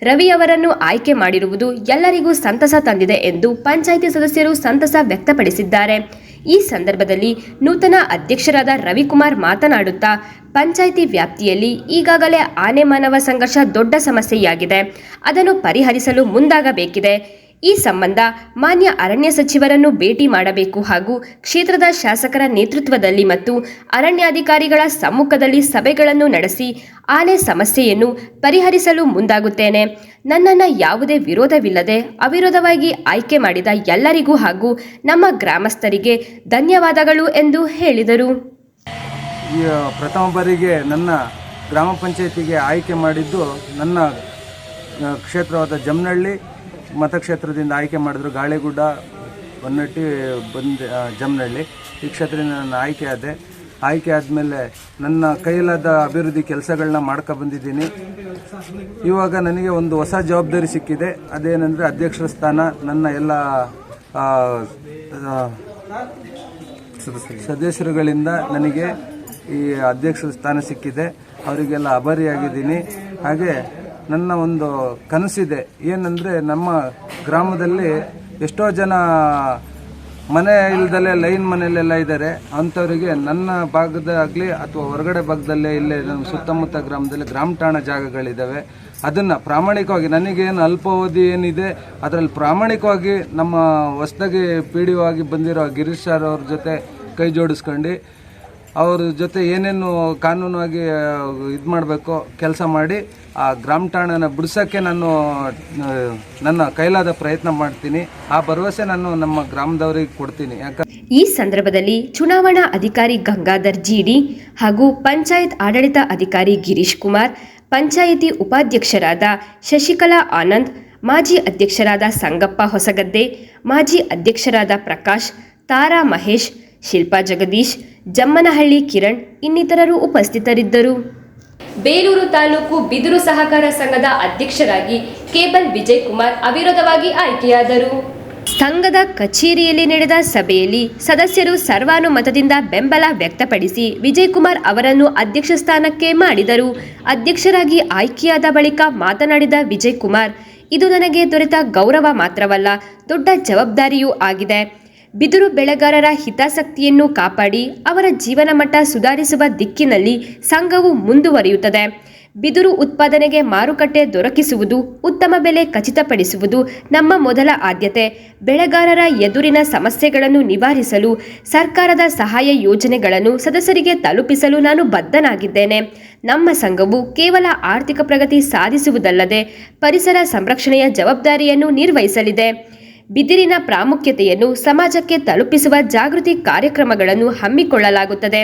ರವಿ ಅವರನ್ನು ಆಯ್ಕೆ ಮಾಡಿರುವುದು ಎಲ್ಲರಿಗೂ ಸಂತಸ ತಂದಿದೆ ಎಂದು ಪಂಚಾಯಿತಿ ಸದಸ್ಯರು ಸಂತಸ ವ್ಯಕ್ತಪಡಿಸಿದ್ದಾರೆ. ಈ ಸಂದರ್ಭದಲ್ಲಿ ನೂತನ ಅಧ್ಯಕ್ಷರಾದ ರವಿಕುಮಾರ್ ಮಾತನಾಡುತ್ತಾ, ಪಂಚಾಯಿತಿ ವ್ಯಾಪ್ತಿಯಲ್ಲಿ ಈಗಾಗಲೇ ಆನೆ ಮಾನವ ಸಂಘರ್ಷ ದೊಡ್ಡ ಸಮಸ್ಯೆಯಾಗಿದೆ. ಅದನ್ನು ಪರಿಹರಿಸಲು ಮುಂದಾಗಬೇಕಿದೆ. ಈ ಸಂಬಂಧ ಮಾನ್ಯ ಅರಣ್ಯ ಸಚಿವರನ್ನು ಭೇಟಿ ಮಾಡಬೇಕು ಹಾಗೂ ಕ್ಷೇತ್ರದ ಶಾಸಕರ ನೇತೃತ್ವದಲ್ಲಿ ಮತ್ತು ಅರಣ್ಯಾಧಿಕಾರಿಗಳ ಸಮ್ಮುಖದಲ್ಲಿ ಸಭೆಗಳನ್ನು ನಡೆಸಿ ಆನೆ ಸಮಸ್ಯೆಯನ್ನು ಪರಿಹರಿಸಲು ಮುಂದಾಗುತ್ತೇನೆ. ನನ್ನನ್ನು ಯಾವುದೇ ವಿರೋಧವಿಲ್ಲದೆ ಅವಿರೋಧವಾಗಿ ಆಯ್ಕೆ ಮಾಡಿದ ಎಲ್ಲರಿಗೂ ಹಾಗೂ ನಮ್ಮ ಗ್ರಾಮಸ್ಥರಿಗೆ ಧನ್ಯವಾದಗಳು ಎಂದು ಹೇಳಿದರು. ಈ ಪ್ರಥಮ ಬಾರಿಗೆ ನನ್ನ ಗ್ರಾಮ ಪಂಚಾಯತಿಗೆ ಆಯ್ಕೆ ಮಾಡಿದ್ದು ನನ್ನ ಕ್ಷೇತ್ರವಾದ ಜಮ್ಮನಹಳ್ಳಿ ಮತಕ್ಷೇತ್ರದಿಂದ ಆಯ್ಕೆ ಮಾಡಿದ್ರು. ಗಾಳಿಗುಡ್ಡ, ಬನ್ನಟ್ಟಿ, ಜಮ್ಮನಹಳ್ಳಿ ಈ ಕ್ಷೇತ್ರದಿಂದ ನಾನು ಆಯ್ಕೆಯಾದೆ. ಆಯ್ಕೆ ಆದಮೇಲೆ ನನ್ನ ಕೈಲಾದ ಅಭಿವೃದ್ಧಿ ಕೆಲಸಗಳನ್ನ ಮಾಡ್ಕೊ ಬಂದಿದ್ದೀನಿ. ಇವಾಗ ನನಗೆ ಒಂದು ಹೊಸ ಜವಾಬ್ದಾರಿ ಸಿಕ್ಕಿದೆ. ಅದೇನೆಂದರೆ ಅಧ್ಯಕ್ಷರ ಸ್ಥಾನ. ನನ್ನ ಎಲ್ಲ ಸದಸ್ಯರುಗಳಿಂದ ನನಗೆ ಈ ಅಧ್ಯಕ್ಷ ಸ್ಥಾನ ಸಿಕ್ಕಿದೆ. ಅವರಿಗೆಲ್ಲ ಆಭಾರಿಯಾಗಿದ್ದೀನಿ. ಹಾಗೆ ನನ್ನ ಒಂದು ಕನಸಿದೆ ಏನಂದರೆ, ನಮ್ಮ ಗ್ರಾಮದಲ್ಲಿ ಎಷ್ಟೋ ಜನ ಮನೆ ಇಲ್ದಲೇ ಲೈನ್ ಮನೆಯಲ್ಲೆಲ್ಲ ಇದ್ದಾರೆ. ಅಂಥವರಿಗೆ ನನ್ನ ಭಾಗದಾಗಲಿ ಅಥವಾ ಹೊರಗಡೆ ಭಾಗದಲ್ಲೇ ಇಲ್ಲೇ ನಮ್ಮ ಸುತ್ತಮುತ್ತ ಗ್ರಾಮದಲ್ಲಿ ಗ್ರಾಮ ಠಾಣ ಜಾಗಗಳಿದ್ದಾವೆ. ಅದನ್ನು ಪ್ರಾಮಾಣಿಕವಾಗಿ ನನಗೇನು ಅಲ್ಪಾವಧಿ ಏನಿದೆ ಅದರಲ್ಲಿ ಪ್ರಾಮಾಣಿಕವಾಗಿ ನಮ್ಮ ಹೊಸದಾಗಿ PDO ಆಗಿ ಬಂದಿರೋ ಗಿರೀಶ್ ಸರ್ ಅವ್ರ ಜೊತೆ ಕೈ ಜೋಡಿಸ್ಕೊಂಡು ಅವ್ರ ಜೊತೆ ಏನೇನು ಕಾನೂನಾಗಿ ಇದು ಮಾಡಬೇಕು ಕೆಲಸ ಮಾಡಿ ಆ ಗ್ರಾಮ ಠಾಣನ ಬಿಡಿಸೋಕ್ಕೆ ನಾನು ನನ್ನ ಕೈಲಾದ ಪ್ರಯತ್ನ ಮಾಡ್ತೀನಿ. ಆ ಭರವಸೆ ನಾನು ನಮ್ಮ ಗ್ರಾಮದವರಿಗೆ ಕೊಡ್ತೀನಿ. ಈ ಸಂದರ್ಭದಲ್ಲಿ ಚುನಾವಣಾ ಅಧಿಕಾರಿ ಗಂಗಾಧರ್ GD ಹಾಗೂ ಪಂಚಾಯತ್ ಆಡಳಿತ ಅಧಿಕಾರಿ ಗಿರೀಶ್ ಕುಮಾರ್, ಪಂಚಾಯಿತಿ ಉಪಾಧ್ಯಕ್ಷರಾದ ಶಶಿಕಲಾ ಆನಂದ್, ಮಾಜಿ ಅಧ್ಯಕ್ಷರಾದ ಸಂಗಪ್ಪ ಹೊಸಗದ್ದೆ, ಮಾಜಿ ಅಧ್ಯಕ್ಷರಾದ ಪ್ರಕಾಶ್, ತಾರಾ ಮಹೇಶ್, ಶಿಲ್ಪಾ ಜಗದೀಶ್, ಜಮ್ಮನಹಳ್ಳಿ ಕಿರಣ್ ಇನ್ನಿತರರು ಉಪಸ್ಥಿತರಿದ್ದರು. ಬೇಲೂರು ತಾಲೂಕು ಬಿದಿರು ಸಹಕಾರ ಸಂಘದ ಅಧ್ಯಕ್ಷರಾಗಿ ಕೇಬಲ್ ವಿಜಯ್ ಕುಮಾರ್ ಅವಿರೋಧವಾಗಿ ಆಯ್ಕೆಯಾದರು. ಸಂಘದ ಕಚೇರಿಯಲ್ಲಿ ನಡೆದ ಸಭೆಯಲ್ಲಿ ಸದಸ್ಯರು ಸರ್ವಾನುಮತದಿಂದ ಬೆಂಬಲ ವ್ಯಕ್ತಪಡಿಸಿ ವಿಜಯ್ ಕುಮಾರ್ ಅವರನ್ನು ಅಧ್ಯಕ್ಷ ಸ್ಥಾನಕ್ಕೆ ಮಾಡಿದರು. ಅಧ್ಯಕ್ಷರಾಗಿ ಆಯ್ಕೆಯಾದ ಬಳಿಕ ಮಾತನಾಡಿದ ವಿಜಯ್ ಕುಮಾರ್, ಇದು ನನಗೆ ದೊರೆತ ಗೌರವ ಮಾತ್ರವಲ್ಲ, ದೊಡ್ಡ ಜವಾಬ್ದಾರಿಯೂ ಆಗಿದೆ. ಬಿದಿರು ಬೆಳೆಗಾರರ ಹಿತಾಸಕ್ತಿಯನ್ನು ಕಾಪಾಡಿ ಅವರ ಜೀವನ ಮಟ್ಟ ಸುಧಾರಿಸುವ ದಿಕ್ಕಿನಲ್ಲಿ ಸಂಘವು ಮುಂದುವರಿಯುತ್ತದೆ. ಬಿದಿರು ಉತ್ಪಾದನೆಗೆ ಮಾರುಕಟ್ಟೆ ದೊರಕಿಸುವುದು, ಉತ್ತಮ ಬೆಲೆ ಖಚಿತಪಡಿಸುವುದು ನಮ್ಮ ಮೊದಲ ಆದ್ಯತೆ. ಬೆಳೆಗಾರರ ಎದುರಿನ ಸಮಸ್ಯೆಗಳನ್ನು ನಿವಾರಿಸಲು ಸರ್ಕಾರದ ಸಹಾಯ ಯೋಜನೆಗಳನ್ನು ಸದಸ್ಯರಿಗೆ ತಲುಪಿಸಲು ನಾನು ಬದ್ಧನಾಗಿದ್ದೇನೆ. ನಮ್ಮ ಸಂಘವು ಕೇವಲ ಆರ್ಥಿಕ ಪ್ರಗತಿ ಸಾಧಿಸುವುದಲ್ಲದೆ ಪರಿಸರ ಸಂರಕ್ಷಣೆಯ ಜವಾಬ್ದಾರಿಯನ್ನು ನಿರ್ವಹಿಸಲಿದೆ. ಬಿದಿರಿನ ಪ್ರಾಮುಖ್ಯತೆಯನ್ನು ಸಮಾಜಕ್ಕೆ ತಲುಪಿಸುವ ಜಾಗೃತಿ ಕಾರ್ಯಕ್ರಮಗಳನ್ನು ಹಮ್ಮಿಕೊಳ್ಳಲಾಗುತ್ತದೆ.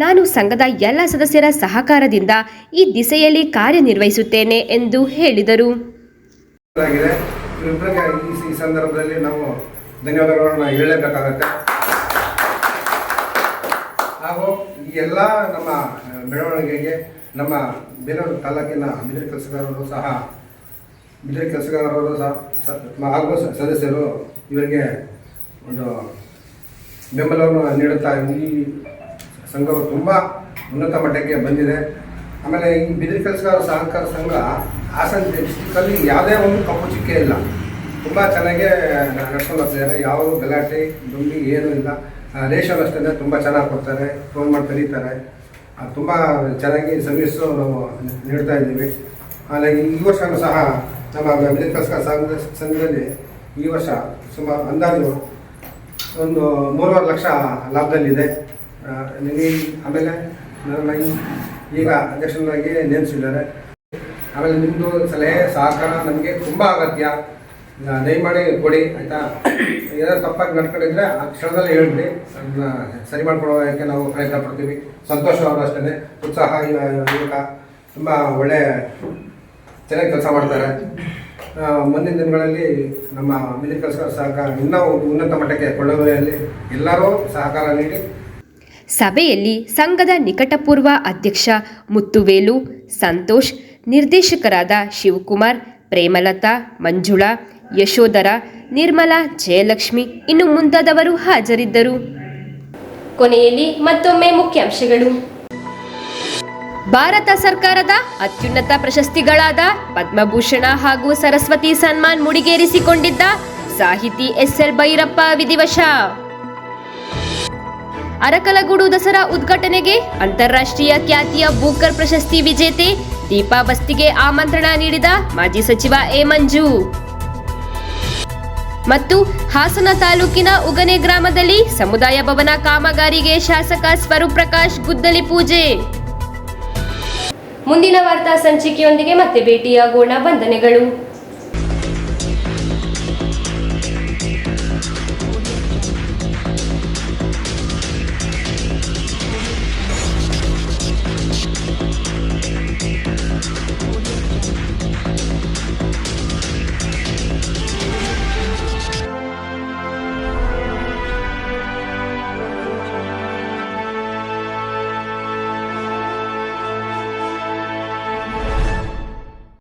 ನಾನು ಸಂಘದ ಎಲ್ಲ ಸದಸ್ಯರ ಸಹಕಾರದಿಂದ ಈ ದಿಸೆಯಲ್ಲಿ ಕಾರ್ಯನಿರ್ವಹಿಸುತ್ತೇನೆ ಎಂದು ಹೇಳಿದರು. ಈ ಸಂದರ್ಭದಲ್ಲಿ ನಾವು ಧನ್ಯವಾದಗಳನ್ನು ಹೇಳಬೇಕಾಗತ್ತೆ. ಹಾಗೂ ಈ ಎಲ್ಲ ನಮ್ಮ ಬೆಳವಣಿಗೆಗೆ ನಮ್ಮ ಬೇಲೂರು ತಾಲೂಕಿನ ಬಿದಿರು ಕೆಲಸಗಾರರು ಸಹ ಹಾಗೂ ಸದಸ್ಯರು ಇವರಿಗೆ ಒಂದು ಬೆಂಬಲವನ್ನು ನೀಡುತ್ತಾ ಈ ಸಂಘವು ತುಂಬ ಉನ್ನತ ಮಟ್ಟಕ್ಕೆ ಬಂದಿದೆ. ಆಮೇಲೆ ಈ ಬಿದಿರು ಕೆಲಸಗಾರ ಸಹಕಾರ ಸಂಘ ಹಾಸನ ಡಿಸ್ಟಿಕ್ಕಲ್ಲಿ ಯಾವುದೇ ಒಂದು ಕಪ್ಪು ಚಿಕ್ಕೆ ಇಲ್ಲ. ತುಂಬ ಚೆನ್ನಾಗೇ ನಡ್ಕೊಂಡು ಹೋಗ್ತಿದ್ದಾರೆ. ಯಾವ ಗಲಾಟೆ ದುಂಬಿ ಏನೂ ಇಲ್ಲ. ರೇಷನ್ ಅಷ್ಟೇ ತುಂಬ ಚೆನ್ನಾಗಿ ಕೊಡ್ತಾರೆ, ಫೋನ್ ಮಾಡಿ ಕರೀತಾರೆ. ತುಂಬ ಚೆನ್ನಾಗಿ ಸರ್ವಿಸ್ಸು ನಾವು ನೀಡ್ತಾ ಇದ್ದೀವಿ. ಹಾಗಾಗಿ ಈ ವರ್ಷವೂ ಸಹ ನಮ್ಮ ಬಿದಿರು ಕೆಲಸಗಾರ ಸಂಘದಲ್ಲಿ ಈ ವರ್ಷ ಸುಮಾರು ಅಂದಾಜು ಒಂದು 3.5 ಲಕ್ಷ ಲಾಭದಲ್ಲಿದೆ. ಆಮೇಲೆ ನನ್ನ ಈಗ ಅಧ್ಯಕ್ಷರಾಗಿ ನೇಮಿಸಿದ್ದಾರೆ. ಆಮೇಲೆ ನಿಮ್ಮದು ಸಲಹೆ ಸಹಕಾರ ನಮಗೆ ತುಂಬ ಅಗತ್ಯ. ದಯಮಾಡಿ ಕೊಡಿ, ಆಯಿತಾ? ಏನಾದ್ರು ತಪ್ಪಾಗಿ ನಡ್ಕೊಂಡಿದ್ರೆ ಆ ಕ್ಷಣದಲ್ಲಿ ಹೇಳ್ಬಿಡಿ, ಅದನ್ನ ಸರಿ ಮಾಡ್ಕೊಳ್ಳೋದಕ್ಕೆ ನಾವು ಪ್ರಯತ್ನ ಪಡ್ತೀವಿ. ಸಂತೋಷ ಅವರು ಅಷ್ಟೇ ಉತ್ಸಾಹ ಯುವಕ, ತುಂಬ ಒಳ್ಳೆ ಚೆನ್ನಾಗಿ ಕೆಲಸ ಮಾಡ್ತಾರೆ. ಮುಂದಿನ ದಿನಗಳಲ್ಲಿ ನಮ್ಮ ಬಿದಿರು ಕೆಲಸಗಾರ ಸಹಕಾರ ಇನ್ನೂ ಉನ್ನತ ಮಟ್ಟಕ್ಕೆ ಕೊಳ್ಳುವಲ್ಲಿ ಎಲ್ಲರೂ ಸಹಕಾರ ನೀಡಿ. ಸಭೆಯಲ್ಲಿ ಸಂಘದ ನಿಕಟಪೂರ್ವ ಅಧ್ಯಕ್ಷ ಮುತ್ತುವೇಲು, ಸಂತೋಷ್, ನಿರ್ದೇಶಕರಾದ ಶಿವಕುಮಾರ್, ಪ್ರೇಮಲತಾ, ಮಂಜುಳಾ, ಯಶೋಧರ, ನಿರ್ಮಲಾ, ಜಯಲಕ್ಷ್ಮಿ ಇನ್ನು ಮುಂತಾದವರು ಹಾಜರಿದ್ದರು. ಕೊನೆಯಲ್ಲಿ ಮತ್ತೊಮ್ಮೆ ಮುಖ್ಯಾಂಶಗಳು. ಭಾರತ ಸರ್ಕಾರದ ಅತ್ಯುನ್ನತ ಪ್ರಶಸ್ತಿಗಳಾದ ಪದ್ಮಭೂಷಣ ಹಾಗೂ ಸರಸ್ವತಿ ಸನ್ಮಾನ್ ಮುಡಿಗೇರಿಸಿಕೊಂಡಿದ್ದ ಸಾಹಿತಿ SL ಭೈರಪ್ಪ ವಿಧಿವಶ. ಅರಕಲಗೂಡು ದಸರಾ ಉದ್ಘಾಟನೆಗೆ ಅಂತಾರಾಷ್ಟ್ರೀಯ ಖ್ಯಾತಿಯ ಬೂಕರ್ ಪ್ರಶಸ್ತಿ ವಿಜೇತೆ ದೀಪಾ ಬಸ್ತಿಗೆ ಆಮಂತ್ರಣ ನೀಡಿದ ಮಾಜಿ ಸಚಿವ ಎ ಮಂಜು. ಮತ್ತು ಹಾಸನ ತಾಲೂಕಿನ ಉಗನೆ ಗ್ರಾಮದಲ್ಲಿ ಸಮುದಾಯ ಭವನ ಕಾಮಗಾರಿಗೆ ಶಾಸಕ ಸ್ವರೂಪ್ ಪ್ರಕಾಶ್ ಗುದ್ದಲಿ ಪೂಜೆ. ಮುಂದಿನ ವಾರ್ತಾ ಸಂಚಿಕೆಯೊಂದಿಗೆ ಮತ್ತೆ ಭೇಟಿಯಾಗೋಣ. ವಂದನೆಗಳು.